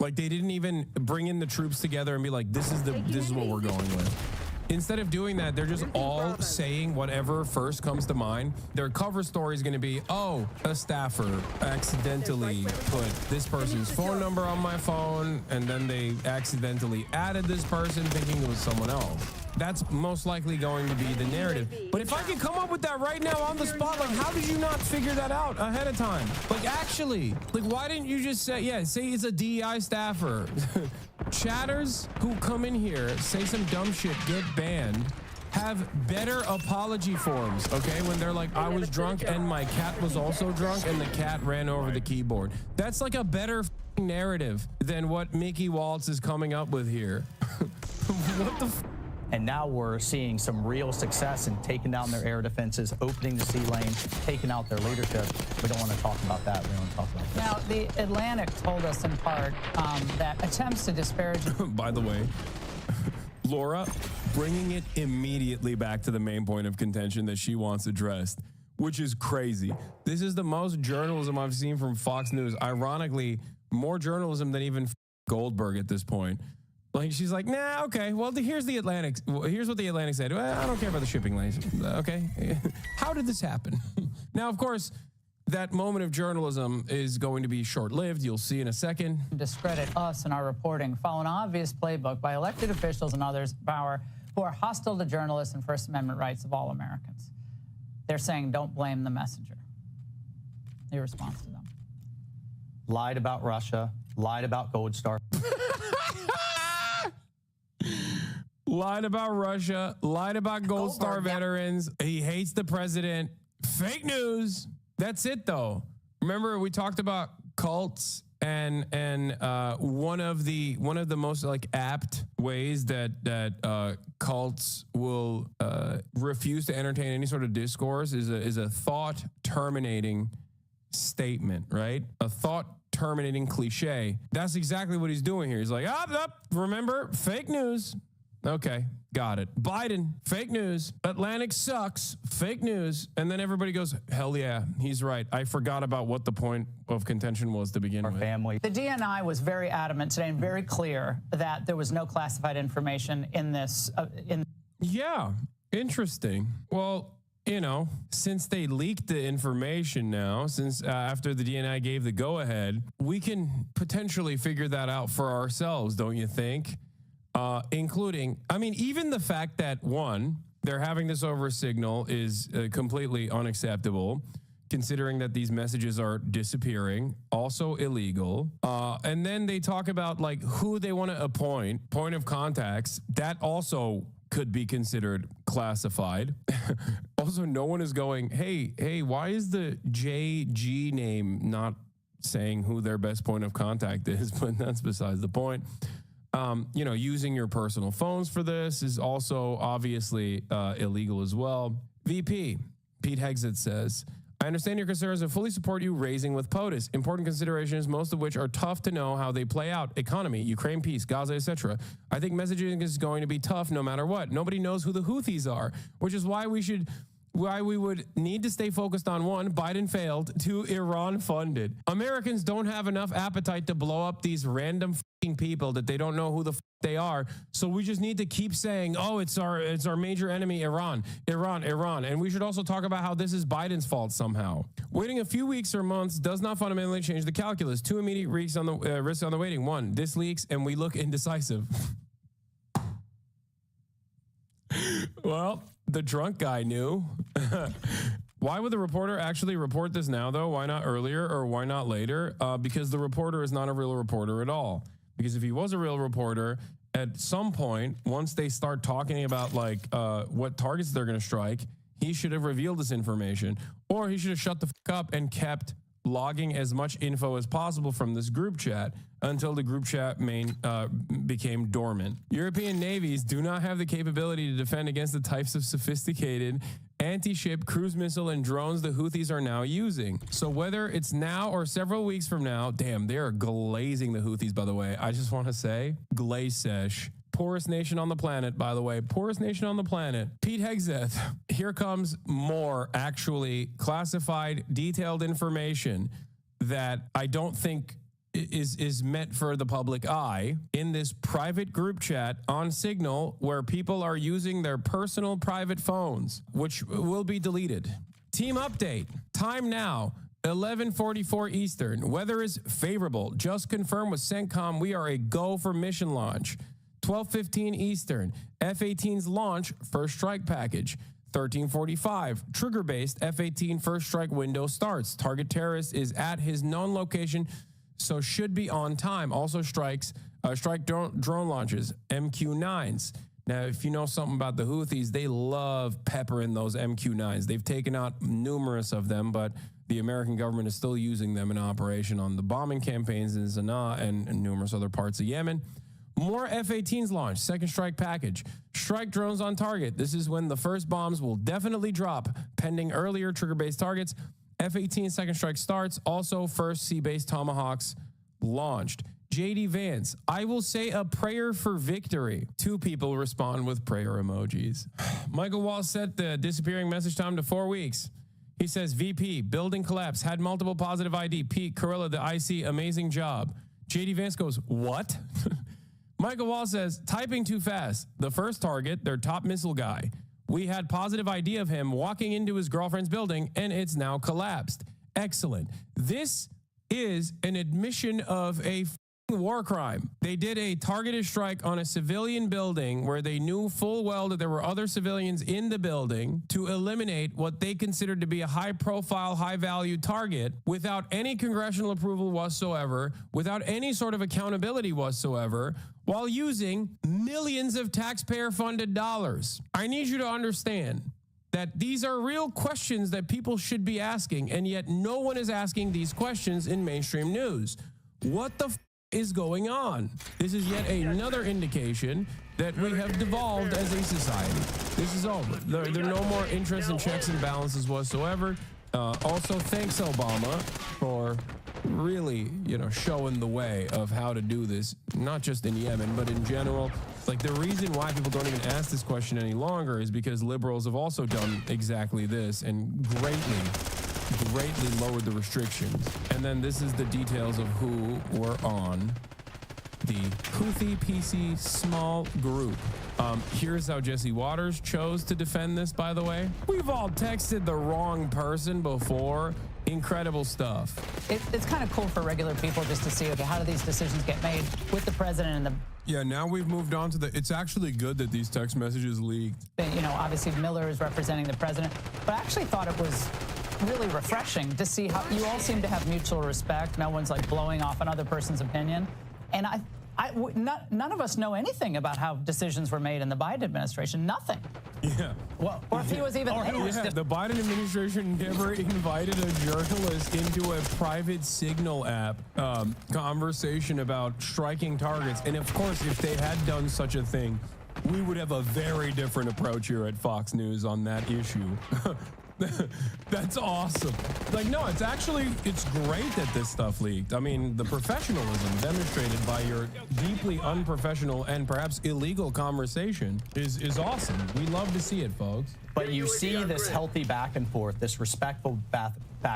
Like, they didn't even bring in the troops together and be like, this is what we're going with. Instead of doing that, they're just all saying whatever first comes to mind. Their cover story is going to be, oh, a staffer accidentally put this person's phone number on my phone, and then they accidentally added this person thinking it was someone else. That's most likely going to be the narrative. But if I could come up with that right now on the spot, like, how did you not figure that out ahead of time? Like, actually, like, why didn't you just say, yeah, say it's a DEI staffer. Chatters who come in here, say some dumb shit, get banned, have better apology forms, okay? When they're like, I was drunk and my cat was also drunk and the cat ran over the keyboard. That's like a better narrative than what Mickey Waltz is coming up with here. What the And now we're seeing some real success in taking down their air defenses, opening the sea lane, taking out their leadership. We don't want to talk about that. We want to talk about this. Now, the Atlantic told us in part that attempts to disparage... By the way, Laura, bringing it immediately back to the main point of contention that she wants addressed, which is crazy. This is the most journalism I've seen from Fox News. Ironically, more journalism than even Goldberg at this point. Like, she's like, nah, okay, well, here's the Atlantic. Here's what the Atlantic said. Well, I don't care about the shipping lanes. Okay. How did this happen? Now, of course, that moment of journalism is going to be short-lived. You'll see in a second. Discredit us in our reporting, follow an obvious playbook by elected officials and others of power who are hostile to journalists and First Amendment rights of all Americans. They're saying, don't blame the messenger. Your response to them? Lied about Russia, lied about Gold Star. Lied about Russia, lied about Gold Star veterans. He hates the president. Fake news. That's it, though. Remember, we talked about cults and one of the most like apt ways that cults will refuse to entertain any sort of discourse is a thought terminating statement, right? A thought terminating cliche. That's exactly what he's doing here. He's like, remember, fake news. Okay, got it. Biden, fake news. Atlantic sucks, fake news. And then everybody goes, hell yeah, he's right. I forgot about what the point of contention was to begin with. Family. The DNI was very adamant today and very clear that there was no classified information in this. Yeah, interesting. Well, you know, since they leaked the information now, since after the DNI gave the go-ahead, we can potentially figure that out for ourselves, don't you think? including, I mean, even the fact that one, they're having this over Signal is completely unacceptable, considering that these messages are disappearing, also illegal. And then they talk about like who they want to appoint, point of contacts. That also could be considered classified. Also, no one is going, hey, why is the JG name not saying who their best point of contact is? But that's besides the point. You know, using your personal phones for this is also obviously illegal as well. VP, Pete Hegseth says, I understand your concerns and fully support you raising with POTUS. Important considerations, most of which are tough to know how they play out. Economy, Ukraine peace, Gaza, etc. I think messaging is going to be tough no matter what. Nobody knows who the Houthis are, which is why we would need to stay focused on one, Biden failed, two, Iran funded. Americans don't have enough appetite to blow up these random people that they don't know who the they are. So we just need to keep saying, oh, it's our major enemy, Iran. And we should also talk about how this is Biden's fault somehow. Waiting a few weeks or months does not fundamentally change the calculus. Two immediate risks on the waiting. One, this leaks and we look indecisive. Well, the drunk guy knew. Why would the reporter actually report this now, though? Why not earlier or why not later? Because the reporter is not a real reporter at all. Because if he was a real reporter, at some point, once they start talking about like what targets they're going to strike, he should have revealed this information, or he should have shut the fuck up and kept logging as much info as possible from this group chat until the group chat became dormant. European navies do not have the capability to defend against the types of sophisticated anti-ship cruise missile and drones the Houthis are now using. So whether it's now or several weeks from now, damn, they are glazing the Houthis, by the way. I just want to say, glaze sesh. Poorest nation on the planet, by the way. Poorest nation on the planet. Pete Hegseth. Here comes more actually classified, detailed information that I don't think is meant for the public eye in this private group chat on Signal where people are using their personal private phones, which will be deleted. Team update. Time now. 11:44 Eastern. Weather is favorable. Just confirmed with CENTCOM we are a go for mission launch. 12:15 Eastern. F-18's launch first strike package. 13:45. Trigger-based F-18 first strike window starts. Target terrorist is at his known location, so should be on time. Also strike drone launches. MQ-9s. Now, if you know something about the Houthis, they love peppering those MQ-9s. They've taken out numerous of them, but the American government is still using them in operation on the bombing campaigns in Sanaa and numerous other parts of Yemen. More F-18s launched, second strike package. Strike drones on target. This is when the first bombs will definitely drop, pending earlier trigger-based targets. F-18 second strike starts. Also, first sea-based Tomahawks launched. JD Vance, I will say a prayer for victory. Two people respond with prayer emojis. Michael Walsh set the disappearing message time to 4 weeks. He says, VP, building collapse, had multiple positive ID. Pete, Corilla, the IC, amazing job. JD Vance goes, what? Michael Wall says, typing too fast. The first target, their top missile guy. We had positive ID of him walking into his girlfriend's building, and it's now collapsed. Excellent. This is an admission of a war crime. They did a targeted strike on a civilian building where they knew full well that there were other civilians in the building to eliminate what they considered to be a high-profile, high-value target without any congressional approval whatsoever, without any sort of accountability whatsoever, while using millions of taxpayer-funded dollars. I need you to understand that these are real questions that people should be asking, and yet no one is asking these questions in mainstream news. What the is going on? This is yet another indication that we have devolved as a society. This is over. There are no more interest in checks and balances whatsoever. Also, thanks Obama for really, showing the way of how to do this, not just in Yemen, but in general. Like, the reason why people don't even ask this question any longer is because liberals have also done exactly this and greatly lowered the restrictions. And then this is the details of who were on the Houthi PC small group. Here's how Jesse Waters chose to defend this, by the way. We've all texted the wrong person before Incredible stuff. It's kind of cool for regular people just to see, okay, how do these decisions get made with the president and the... Yeah, now we've moved on to it's actually good that these text messages leaked. You know, obviously Miller is representing the president, but I actually thought it was really refreshing to see how you all seem to have mutual respect. No one's like blowing off another person's opinion. And none of us know anything about how decisions were made in the Biden administration. Nothing. Yeah. Well, or if he was even there. Yeah, the Biden administration never invited a journalist into a private Signal app conversation about striking targets. And of course, if they had done such a thing, we would have a very different approach here at Fox News on that issue. That's awesome. Like, no, it's great that this stuff leaked. I mean, the professionalism demonstrated by your deeply unprofessional and perhaps illegal conversation is awesome. We love to see it, folks. But you see this healthy back and forth, this respectful back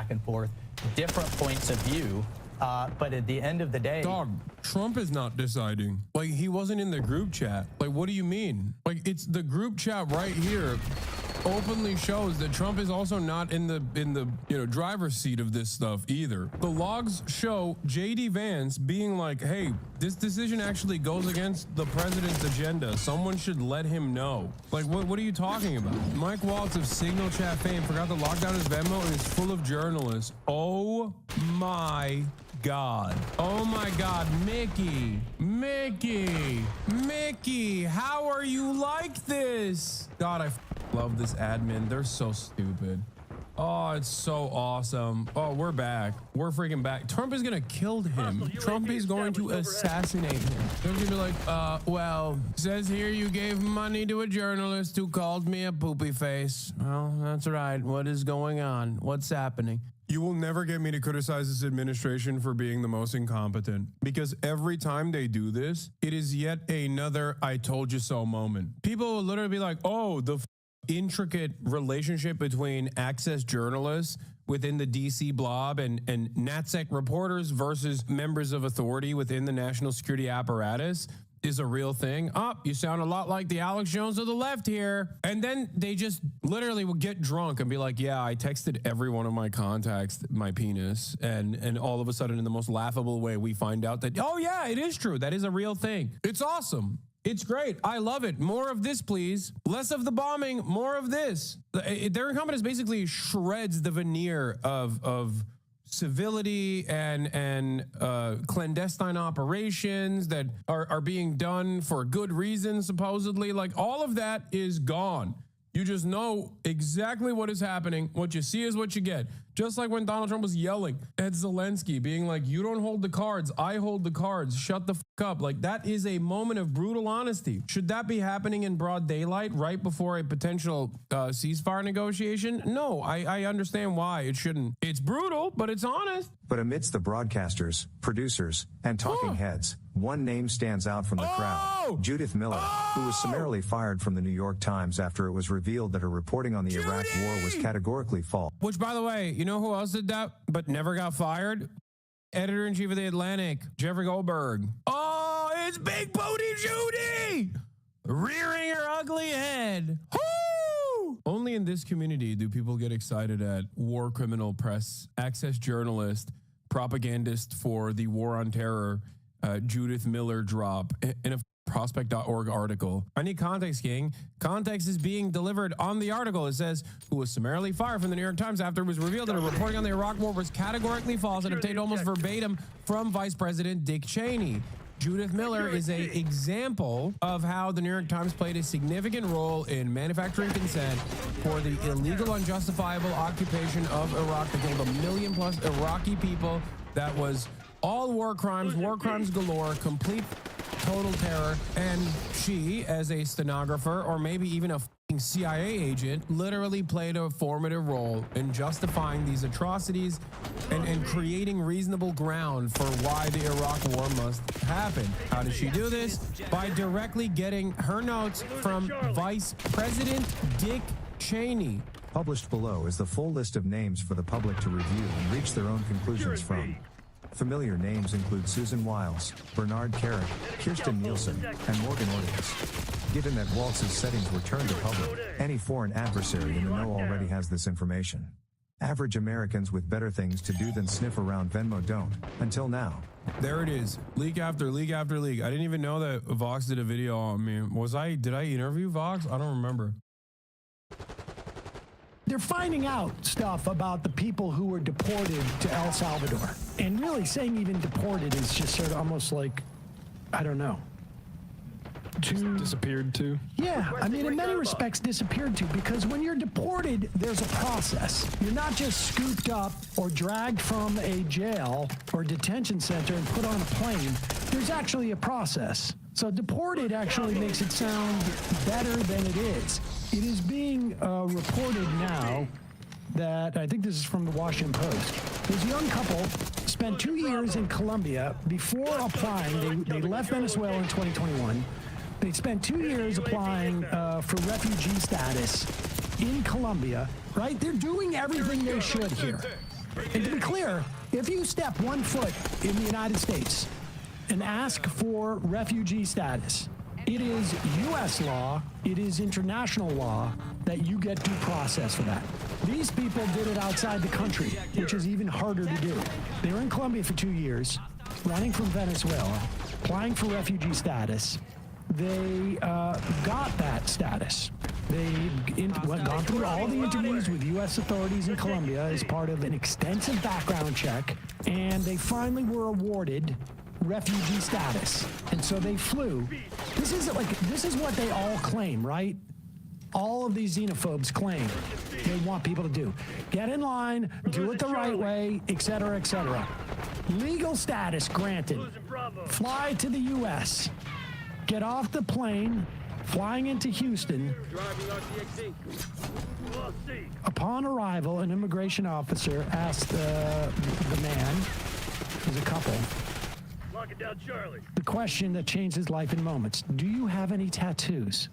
and forth, different points of view. But at the end of the day... Dog, Trump is not deciding. Like, he wasn't in the group chat. Like, what do you mean? Like, it's the group chat right here openly shows that Trump is also not in the driver's seat of this stuff either. The logs show J.D. Vance being like, hey, this decision actually goes against the president's agenda. Someone should let him know. Like, what are you talking about? Mike Waltz of Signal Chat fame forgot to lock down his Venmo and is full of journalists. Oh my God. Oh my God, Mickey, how are you like this? God, I love this admin. They're so stupid. Oh, it's so awesome. Oh, we're back. We're freaking back. Trump is gonna kill him. Trump is going to assassinate him. They're gonna be like, well, says here you gave money to a journalist who called me a poopy face. Well, that's right. What is going on? What's happening? You will never get me to criticize this administration for being the most incompetent, because every time they do this, it is yet another I told you so moment. People will literally be like, oh, the intricate relationship between access journalists within the DC blob and NatSec reporters versus members of authority within the national security apparatus is a real thing. Oh, you sound a lot like the Alex Jones of the left here. And then they just literally will get drunk and be like, yeah, I texted every one of my contacts my penis. And all of a sudden, in the most laughable way, we find out that, oh yeah, it is true. That is a real thing. It's awesome. It's great. I love it. More of this, please. Less of the bombing, more of this. Their incompetence basically shreds the veneer of civility and clandestine operations that are being done for good reasons, supposedly. Like, all of that is gone. You just know exactly what is happening. What you see is what you get. Just like when Donald Trump was yelling at Zelensky, being like, you don't hold the cards, I hold the cards, shut the fuck up. Like, that is a moment of brutal honesty. Should that be happening in broad daylight right before a potential ceasefire negotiation? No, I understand why it shouldn't. It's brutal, but it's honest. But amidst the broadcasters, producers, and talking heads, one name stands out from the crowd. Judith Miller, who was summarily fired from the New York Times after it was revealed that her reporting on the Iraq war was categorically false. Which, by the way, you know who else did that but never got fired? Editor-in-chief of The Atlantic, Jeffrey Goldberg. Oh, it's Big Booty Judy! Rearing her ugly head. Woo! Only in this community do people get excited at war criminal press, access journalist, propagandist for the war on terror, Judith Miller drop in a prospect.org article. I need context, King. Context is being delivered on the article. It says, who was summarily fired from the New York Times after it was revealed that her reporting on the Iraq war was categorically false and obtained almost verbatim from Vice President Dick Cheney. Judith Miller is an example of how the New York Times played a significant role in manufacturing consent for the illegal, unjustifiable occupation of Iraq that killed 1 million plus Iraqi people. That was all war crimes galore, complete total terror. And she, as a stenographer or maybe even a CIA agent, literally played a formative role in justifying these atrocities and creating reasonable ground for why the Iraq war must happen. How did she do this? By directly getting her notes from Vice President Dick Cheney. Published below is the full list of names for the public to review and reach their own conclusions from. Familiar names include Susan Wiles, Bernard Carrick, Kirsten Nielsen, and Morgan Ortiz. Given that Waltz's settings were turned to public, any foreign adversary in the know already has this information. Average Americans with better things to do than sniff around Venmo don't, until now. There it is. Leak after leak after leak. I didn't even know that Vox did a video on me. Did I interview Vox? I don't remember. They're finding out stuff about the people who were deported to El Salvador. And really saying even deported is just sort of almost like, I don't know. Disappeared to? Yeah, I mean, in many respects, disappeared to, because when you're deported, there's a process. You're not just scooped up or dragged from a jail or detention center and put on a plane. There's actually a process. So deported actually makes it sound better than it is. It is being reported now that, I think this is from the Washington Post, this young couple spent 2 years in Colombia before applying. They left Venezuela in 2021. They spent 2 years applying for refugee status in Colombia, right? They're doing everything they should here. And to be clear, if you step 1 foot in the United States and ask for refugee status, it is U.S. law, it is international law that you get due process for that. These people did it outside the country, which is even harder to do. They were in Colombia for 2 years, running from Venezuela, applying for refugee status. They got that status. They've gone through all the interviews with U.S. authorities in Colombia as part of an extensive background check, and they finally were awarded refugee status. And so they flew. This is what they all claim, right? All of these xenophobes claim they want people to do. Get in line, do it the right way, etc., etc. Legal status granted. Fly to the U.S. Get off the plane, flying into Houston. Upon arrival, an immigration officer asked the man, who's a couple, the question that changed his life in moments: do you have any tattoos?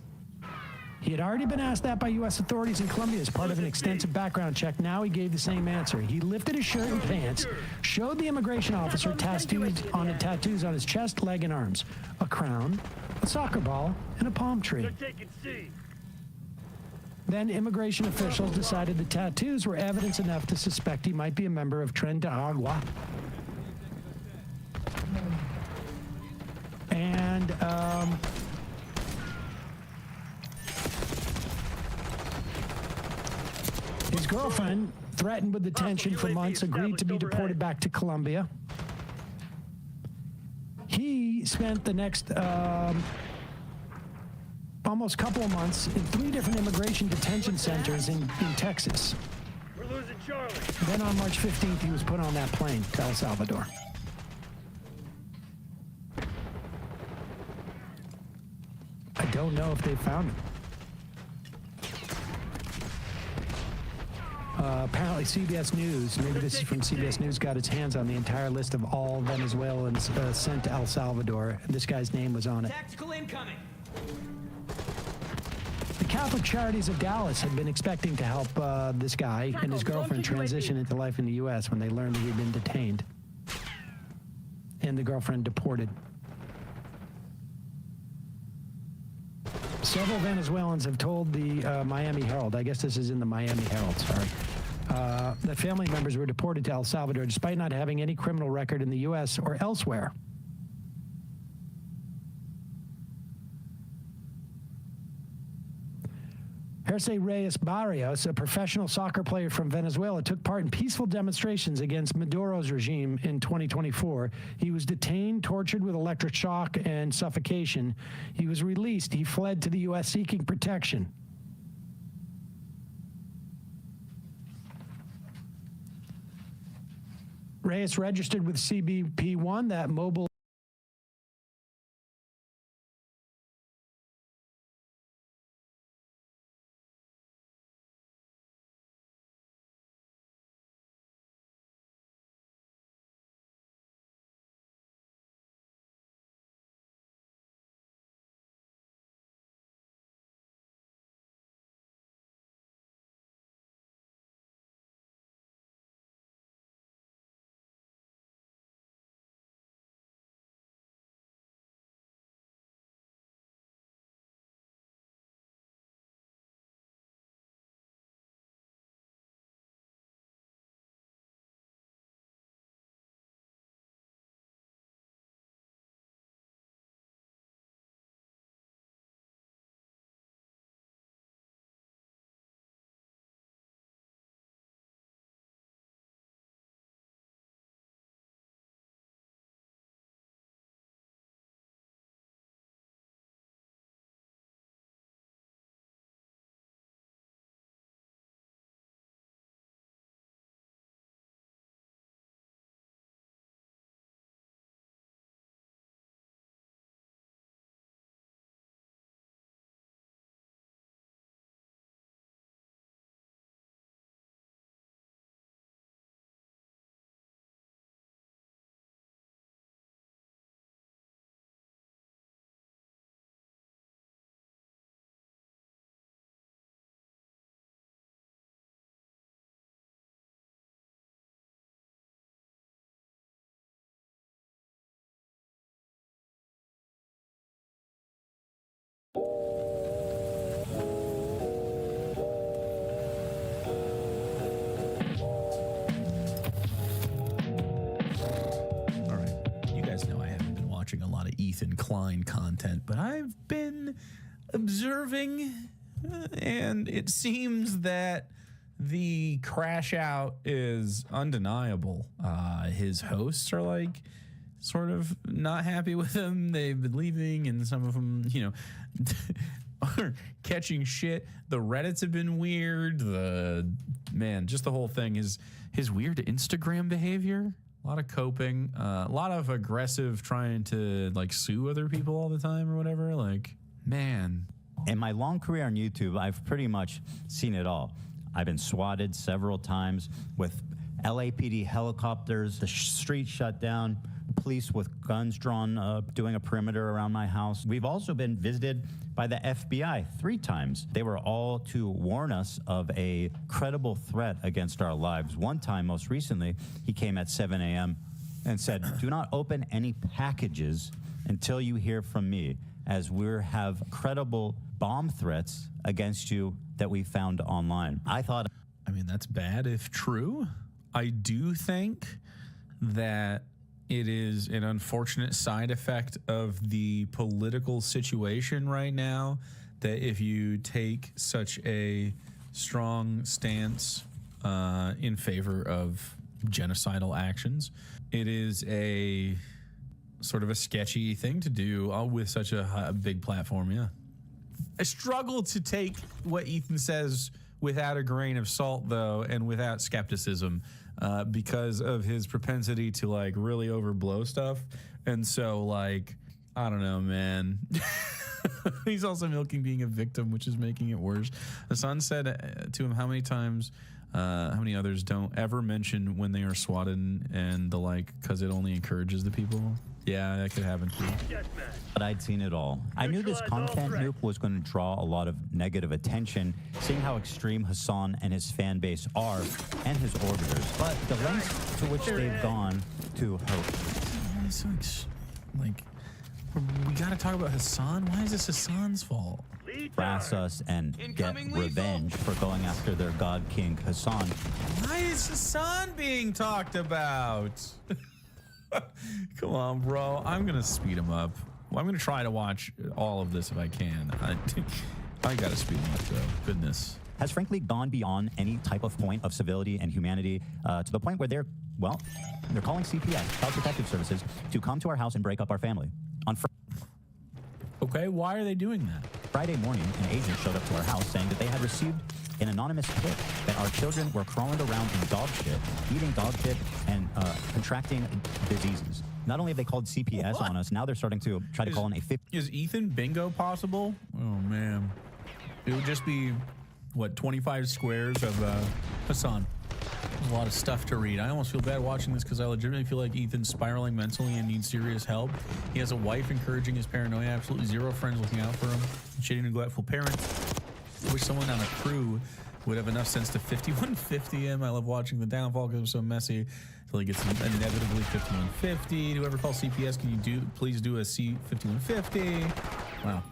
He had already been asked that by U.S. authorities in Colombia as part of an extensive background check. Now he gave the same answer. He lifted his shirt and pants, showed the immigration officer tattoos on his chest, leg, and arms: a crown, a soccer ball, and a palm tree. Then immigration officials decided the tattoos were evidence enough to suspect he might be a member of Tren de Agua. And his girlfriend, threatened with detention for months, agreed to be deported back to Colombia. He spent the next almost couple of months in 3 different immigration detention centers in Texas. We're losing Charlie. Then on March 15th, he was put on that plane to El Salvador. I don't know if they found him. Apparently CBS News, maybe this is from CBS News, got its hands on the entire list of all Venezuelans sent to El Salvador. This guy's name was on it. Tactical incoming. The Catholic Charities of Dallas had been expecting to help this guy and his girlfriend transition into life in the U.S. when they learned that he'd been detained and the girlfriend deported. Several Venezuelans have told the Miami Herald, I guess this is in the Miami Herald, sorry, that family members were deported to El Salvador despite not having any criminal record in the U.S. or elsewhere. Jersey Reyes Barrios, a professional soccer player from Venezuela, took part in peaceful demonstrations against Maduro's regime in 2024. He was detained, tortured with electric shock and suffocation. He was released. He fled to the U.S. seeking protection. Reyes registered with CBP1, that mobile watching a lot of Ethan Klein content, but I've been observing, and it seems that the crash out is undeniable. His hosts are like sort of not happy with him. They've been leaving, and some of them, you know, are catching shit. The Reddits have been weird. Just the whole thing is his weird Instagram behavior. A lot of coping, a lot of aggressive trying to like sue other people all the time or whatever. Like, man. In my long career on YouTube, I've pretty much seen it all. I've been swatted several times with LAPD helicopters, the street shut down, police with guns drawn, doing a perimeter around my house. We've also been visited by the FBI 3 times. They were all to warn us of a credible threat against our lives. One time, most recently, he came at 7 a.m. and said, "Do not open any packages until you hear from me, as we have credible bomb threats against you that we found online." I mean, that's bad if true. I do think that it is an unfortunate side effect of the political situation right now that if you take such a strong stance in favor of genocidal actions, it is a sort of a sketchy thing to do with such a big platform. Yeah. I struggle to take what Ethan says without a grain of salt, though, and without skepticism, because of his propensity to like really overblow stuff. And so, like, I don't know, man. He's also milking being a victim, which is making it worse. Hassan said to him how many times, how many others don't ever mention when they are swatted and the like, because it only encourages the people. Yeah, that could happen too. But I'd seen it all. I knew this content nuke was going to draw a lot of negative attention, seeing how extreme Hassan and his fan base are, and his orbiters. But the lengths to which they've gone to hope. Like, we got to talk about Hassan. Why is this Hassan's fault? Harass us and get revenge for going after their god king Hassan. Why is Hassan being talked about? Come on, bro. I'm going to speed him up. I'm going to try to watch all of this if I can. I got to speed him up, though. Goodness. Has frankly gone beyond any type of point of civility and humanity to the point where they're calling CPS, Child Protective Services, to come to our house and break up our family. Okay, why are they doing that? Friday morning, an agent showed up to our house saying that they had received an anonymous tip that our children were crawling around in dog shit, eating dog shit, and contracting diseases. Not only have they called CPS on us, now they're starting to try to call in a 50. Is Ethan bingo possible? Oh, man. It would just be, what, 25 squares of Hassan. There's a lot of stuff to read. I almost feel bad watching this because I legitimately feel like Ethan's spiraling mentally and needs serious help. He has a wife encouraging his paranoia, absolutely zero friends looking out for him, shitty, neglectful parents. I wish someone on a crew would have enough sense to 5150 him. I love watching the downfall because it's so messy until he gets inevitably 5150. Whoever calls CPS, can you please do a C5150? Wow.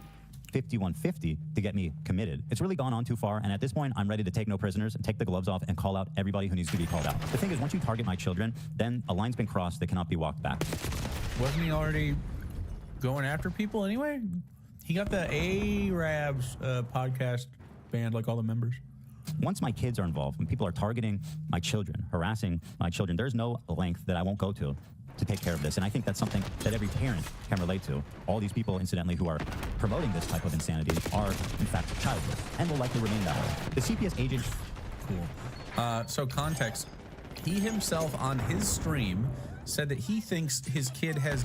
5150 to get me committed. It's really gone on too far, and at this point, I'm ready to take no prisoners, take the gloves off, and call out everybody who needs to be called out. The thing is, once you target my children, then a line's been crossed that cannot be walked back. Wasn't he already going after people anyway? He got the Arabs podcast banned, like all the members. Once my kids are involved, when people are targeting my children, harassing my children, there's no length that I won't go to take care of this. And I think that's something that every parent can relate to. All these people, incidentally, who are promoting this type of insanity are, in fact, childless and will likely remain that way. The CPS agent... Cool. So context, he himself on his stream said that he thinks his kid has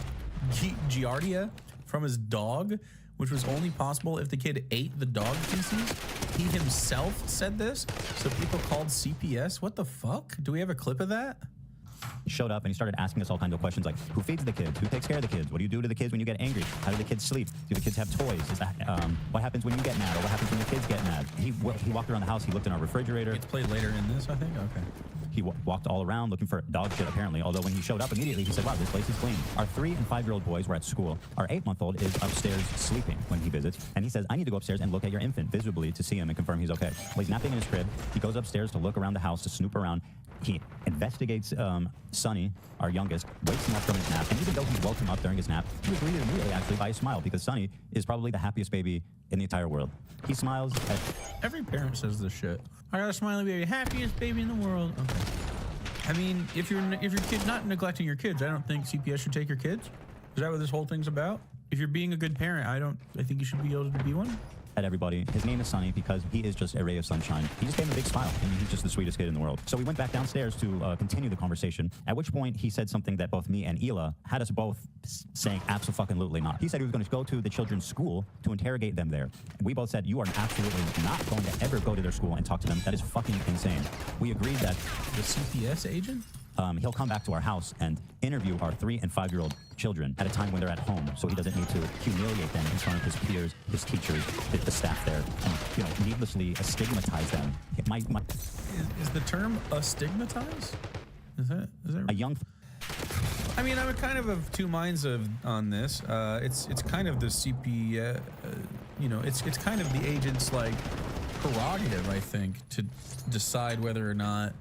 giardia from his dog, which was only possible if the kid ate the dog feces. He himself said this, so people called CPS. What the fuck? Do we have a clip of that? Showed up and he started asking us all kinds of questions like, who feeds the kids? Who takes care of the kids? What do you do to the kids when you get angry? How do the kids sleep? Do the kids have toys? Is that what happens when you get mad, or what happens when the kids get mad? He walked around the house. He looked in our refrigerator. It's played later in this, I think. Okay. He walked all around looking for dog shit, apparently, although when he showed up immediately, he said, wow, this place is clean. Our 3- and 5-year-old boys were at school. Our 8-month-old is upstairs sleeping when he visits, and he says, I need to go upstairs and look at your infant visibly to see him and confirm he's okay. Well, he's napping in his crib. He goes upstairs to look around the house, to snoop around. He investigates Sonny, our youngest, wakes him up from his nap, and even though he woke him up during his nap, he was greeted immediately actually by a smile because Sonny is probably the happiest baby in the entire world. He smiles at... Every parent says this shit. I got a smiley baby, happiest baby in the world. Okay. I mean, if your kid not neglecting your kids, I don't think CPS should take your kids. Is that what this whole thing's about? If you're being a good parent, I think you should be able to be one. At everybody. His name is Sonny because he is just a ray of sunshine. He just gave him a big smile, and he's just the sweetest kid in the world. So we went back downstairs to continue the conversation, at which point he said something that both me and Hila had us both saying abso-fucking-lutely not. He said he was going to go to the children's school to interrogate them there. And we both said, you are absolutely not going to ever go to their school and talk to them. That is fucking insane. We agreed that... The CPS agent? He'll come back to our house and interview our 3- and 5-year-old children at a time when they're at home, so he doesn't need to humiliate them in front of his peers, his teachers, the staff there, and needlessly stigmatize them. Is the term astigmatize? Is that a young? I mean, I'm kind of two minds on this. It's kind of the CP, it's kind of the agent's like prerogative, I think, to decide whether or not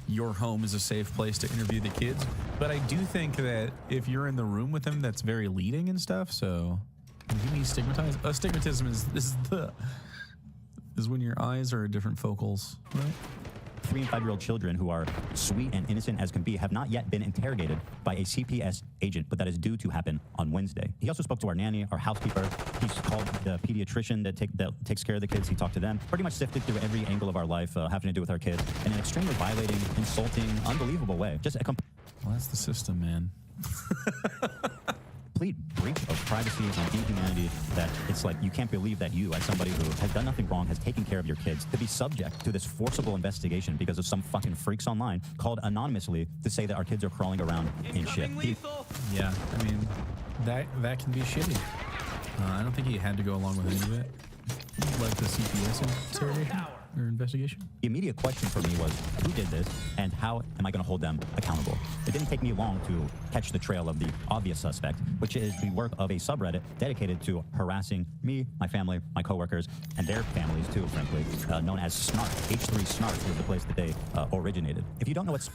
your home is a safe place to interview the kids. But I do think that if you're in the room with them, that's very leading and stuff. So you mean stigmatize? Astigmatism is when your eyes are at different focals, right? 3- and 5-year-old children who are sweet and innocent as can be have not yet been interrogated by a CPS agent, but that is due to happen on Wednesday. He also spoke to our nanny, our housekeeper. He's called the pediatrician that takes care of the kids. He talked to them. Pretty much sifted through every angle of our life having to do with our kids in an extremely violating, insulting, unbelievable way. Just a well, that's the system, man. Complete breach of privacy and inhumanity that it's like you can't believe that you, as somebody who has done nothing wrong, has taken care of your kids, to be subject to this forcible investigation because of some fucking freaks online called anonymously to say that our kids are crawling around in shit. Yeah, I mean, that can be shitty. I don't think he had to go along with any of it, like the CPS interrogation or investigation. The immediate question for me was, who did this, and how am I going to hold them accountable? It didn't take me long to catch the trail of the obvious suspect, which is the work of a subreddit dedicated to harassing me, my family, my coworkers, and their families too, frankly, known as Snark. H3 Snark was the place that they originated. If you don't know what's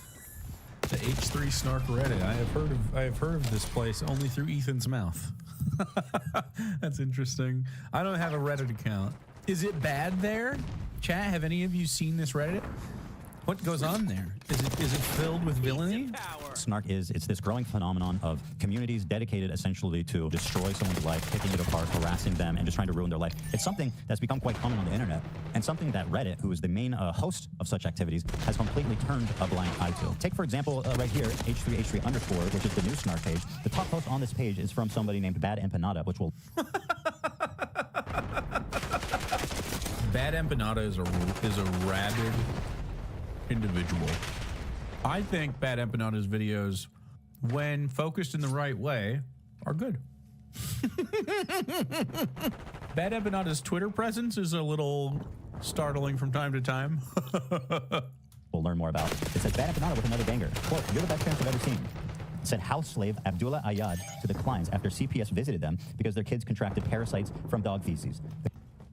the H3 Snark Reddit, I have heard of this place only through Ethan's mouth. That's interesting. I don't have a Reddit account. Is it bad there? Chat, have any of you seen this Reddit? What goes on there? Is it filled with villainy? Snark it's this growing phenomenon of communities dedicated essentially to destroy someone's life, picking it apart, harassing them, and just trying to ruin their life. It's something that's become quite common on the internet, and something that Reddit, who is the main host of such activities, has completely turned a blind eye to. Take, for example, right here, H3H3_, which is the new Snark page. The top post on this page is from somebody named Bad Empanada, which will... Bad Empanada is a rabid individual. I think Bad Empanada's videos, when focused in the right way, are good. Bad Empanada's Twitter presence is a little startling from time to time. We'll learn more about. It says Bad Empanada with another banger. Quote, "You're the best parents I've ever seen." Said house slave Abdullah Ayad to the clients after CPS visited them because their kids contracted parasites from dog feces.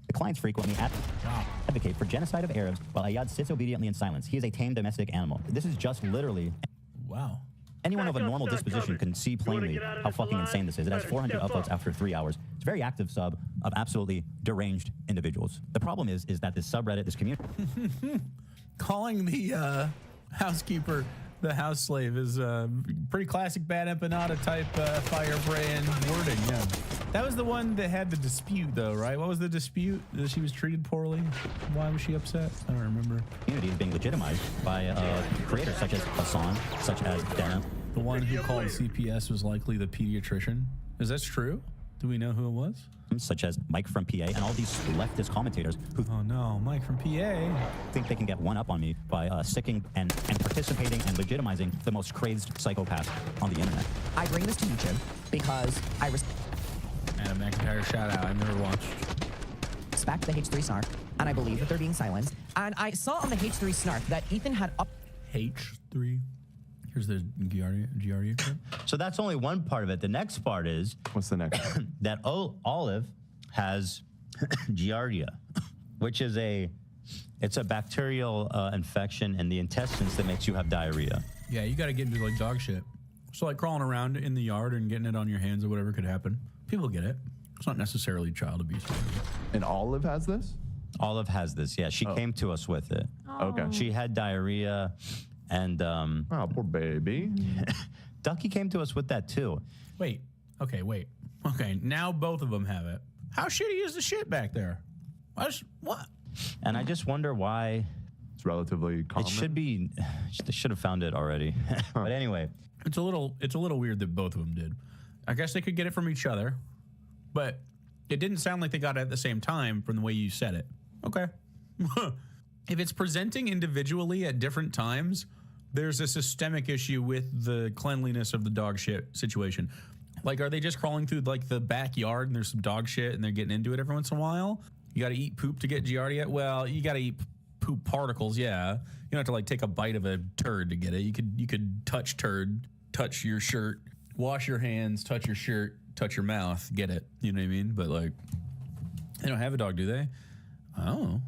The clients frequently advocate for genocide of Arabs while Ayad sits obediently in silence. He is a tame domestic animal. This is just literally... Wow. Anyone of a normal disposition can see plainly how fucking insane this is. It has 400 upvotes after 3 hours. It's a very active sub of absolutely deranged individuals. The problem is that this subreddit, this community... Calling the housekeeper the house slave is pretty classic Bad Empanada type firebrand wording, yeah. That was the one that had the dispute, though, right? What was the dispute? That she was treated poorly? Why was she upset? I don't remember. Community is being legitimized by creators such as Hassan, such as Dan. The one who called CPS was likely the pediatrician. Is that true? Do we know who it was? Such as Mike from PA and all these leftist commentators who... Oh no, Mike from PA. ...think they can get one up on me by sticking and participating and legitimizing the most crazed psychopath on the internet. I bring this to YouTube because I Adam McIntyre shout out. I've never watched. Respect the H3 Snark, and I believe that they're being silenced. And I saw on the H3 Snark that Ethan had up... H3? Here's the Giardia clip. So that's only one part of it. The next part is... What's the next? That Olive has Giardia, which is a It's a bacterial infection in the intestines that makes you have diarrhea. Yeah, you got to get into like dog shit. So like crawling around in the yard and getting it on your hands or whatever could happen. People get it. It's not necessarily child abuse. And Olive has this? Olive has this, yeah. She came to us with it. Okay. She had diarrhea and... oh, poor baby. Ducky came to us with that too. Wait. Okay, now both of them have it. How shitty is the shit back there? What? And I just wonder why... It's relatively common. It should be... They should have found it already. But anyway... It's a little weird that both of them did. I guess they could get it from each other, but it didn't sound like they got it at the same time from the way you said it. Okay. If it's presenting individually at different times, there's a systemic issue with the cleanliness of the dog shit situation. Like, are they just crawling through like the backyard and there's some dog shit and they're getting into it every once in a while? You got to eat poop to get Giardia? Well, you got to eat poop particles, yeah. You don't have to like take a bite of a turd to get it. You could touch turd, touch your shirt, wash your hands, touch your shirt, touch your mouth, get it. You know what I mean? But like, they don't have a dog, do they? I don't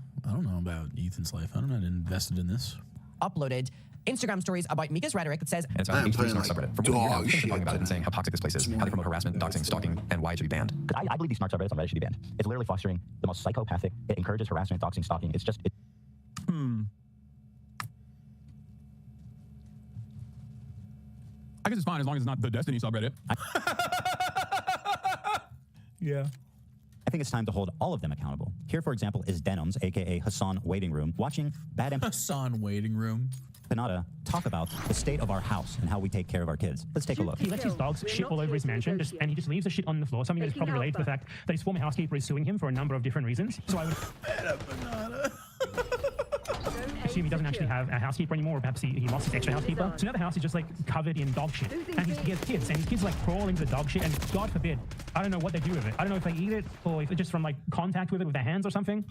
know about Ethan's life. I'm not invested in this. Uploaded Instagram stories about Mika's rhetoric that says, And it's on the H3 Snark subreddit. For more than a year now, we've been talking about it and saying how toxic this place is, how they promote harassment, doxing, stalking, and why it should be banned. I believe these Snark subreddits on Reddit should be banned. It's literally fostering the most psychopathic. It encourages harassment, doxing, stalking. It's just... I guess it's fine as long as it's not the Destiny subreddit. Yeah. I think it's time to hold all of them accountable. Here, for example, is Denims, a.k.a. Hassan Waiting Room, watching Bad Hassan Waiting Room. Panada talk about the state of our house and how we take care of our kids. Let's take a look. He lets his dogs shit all over his mansion, and he just leaves the shit on the floor, something that is probably related to the fact that his former housekeeper is suing him for a number of different reasons. So I would assume he doesn't actually have a housekeeper anymore, or perhaps he lost his extra housekeeper. So now the house is just like covered in dog shit. And he has kids, and his kids like crawl into the dog shit, and God forbid, I don't know what they do with it. I don't know if they eat it, or if it's just from like contact with it with their hands or something.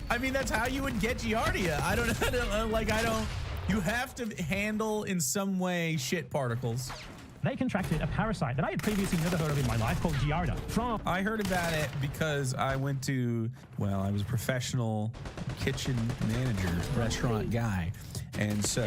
I mean, that's how you would get Giardia. I don't know. You have to handle in some way shit particles. They contracted a parasite that I had previously never heard of in my life called Giardia. I heard about it because I was a professional kitchen manager, restaurant guy. And so,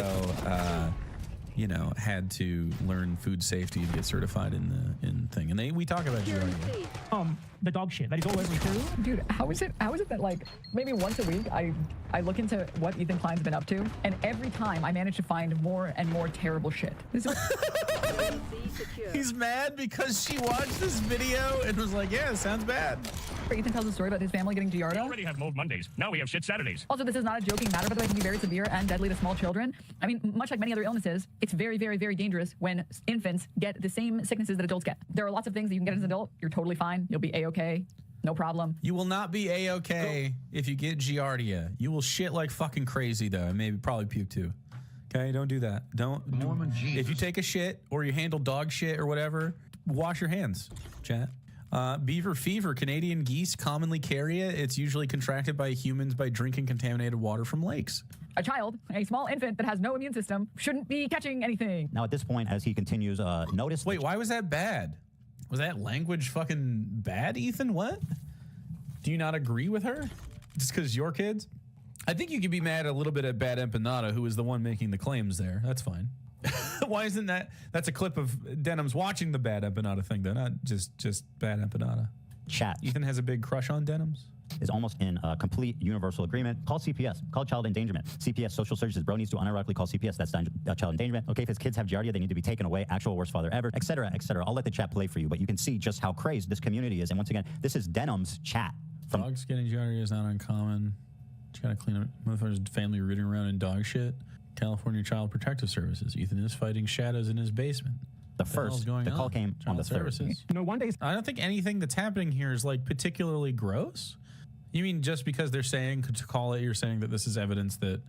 had to learn food safety and get certified in thing. And we talk about Giardia. The dog shit that is all over too. Dude, how is it that like maybe once a week I look into what Ethan Klein's been up to, and every time I manage to find more and more terrible shit. He's mad because she watched this video and was like, yeah, it sounds bad. Ethan tells a story about his family getting Giardia. We already have Mold Mondays. Now we have shit Saturdays. Also, this is not a joking matter, by the way. It can be very severe and deadly to small children. I mean, much like many other illnesses, it's very, very, very dangerous when infants get the same sicknesses that adults get. There are lots of things that you can get as an adult. You're totally fine. You'll be A-okay. No problem. You will not be A-okay if you get Giardia. You will shit like fucking crazy, though, and maybe probably puke, too. Okay, don't do that. If you take a shit or you handle dog shit or whatever, wash your hands, chat. Beaver fever. Canadian geese commonly carry it. It's usually contracted by humans by drinking contaminated water from lakes. A child, a small infant that has no immune system, shouldn't be catching anything. Now, at this point, as he continues, notice... Wait, why was that bad? Was that language fucking bad, Ethan? What? Do you not agree with her? Just because your kids? I think you could be mad a little bit at Bad Empanada, who is the one making the claims there. That's fine. Why isn't that? That's a clip of Denims watching the Bad Empanada thing, though, not just Bad Empanada. Chat. Ethan has a big crush on Denims. Is almost in a complete universal agreement. Call CPS. Call child endangerment. CPS, social services. Bro needs to unironically call CPS. That's child endangerment. Okay, if his kids have Giardia, they need to be taken away. Actual worst father ever, etc., etc. I'll let the chat play for you, but you can see just how crazed this community is. And once again, this is Denim's chat. Dogs getting Giardia is not uncommon. You gotta clean up motherfucker's family rooting around in dog shit. California Child Protective Services. Ethan is fighting shadows in his basement. The call came on the services. No, one day. I don't think anything that's happening here is like particularly gross. You mean just because they're saying to call it, you're saying that this is evidence that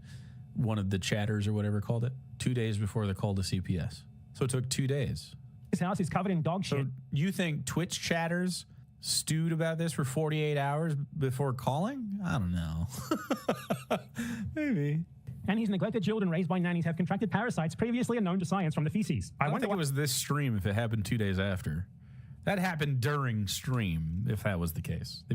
one of the chatters or whatever called it 2 days before the call to CPS. So it took 2 days. His house is covered in dog shit. So you think Twitch chatters stewed about this for 48 hours before calling? I don't know. Maybe. And his neglected children raised by nannies have contracted parasites previously unknown to science from the feces. I don't think it was this stream if it happened 2 days after. That happened during stream, if that was the case.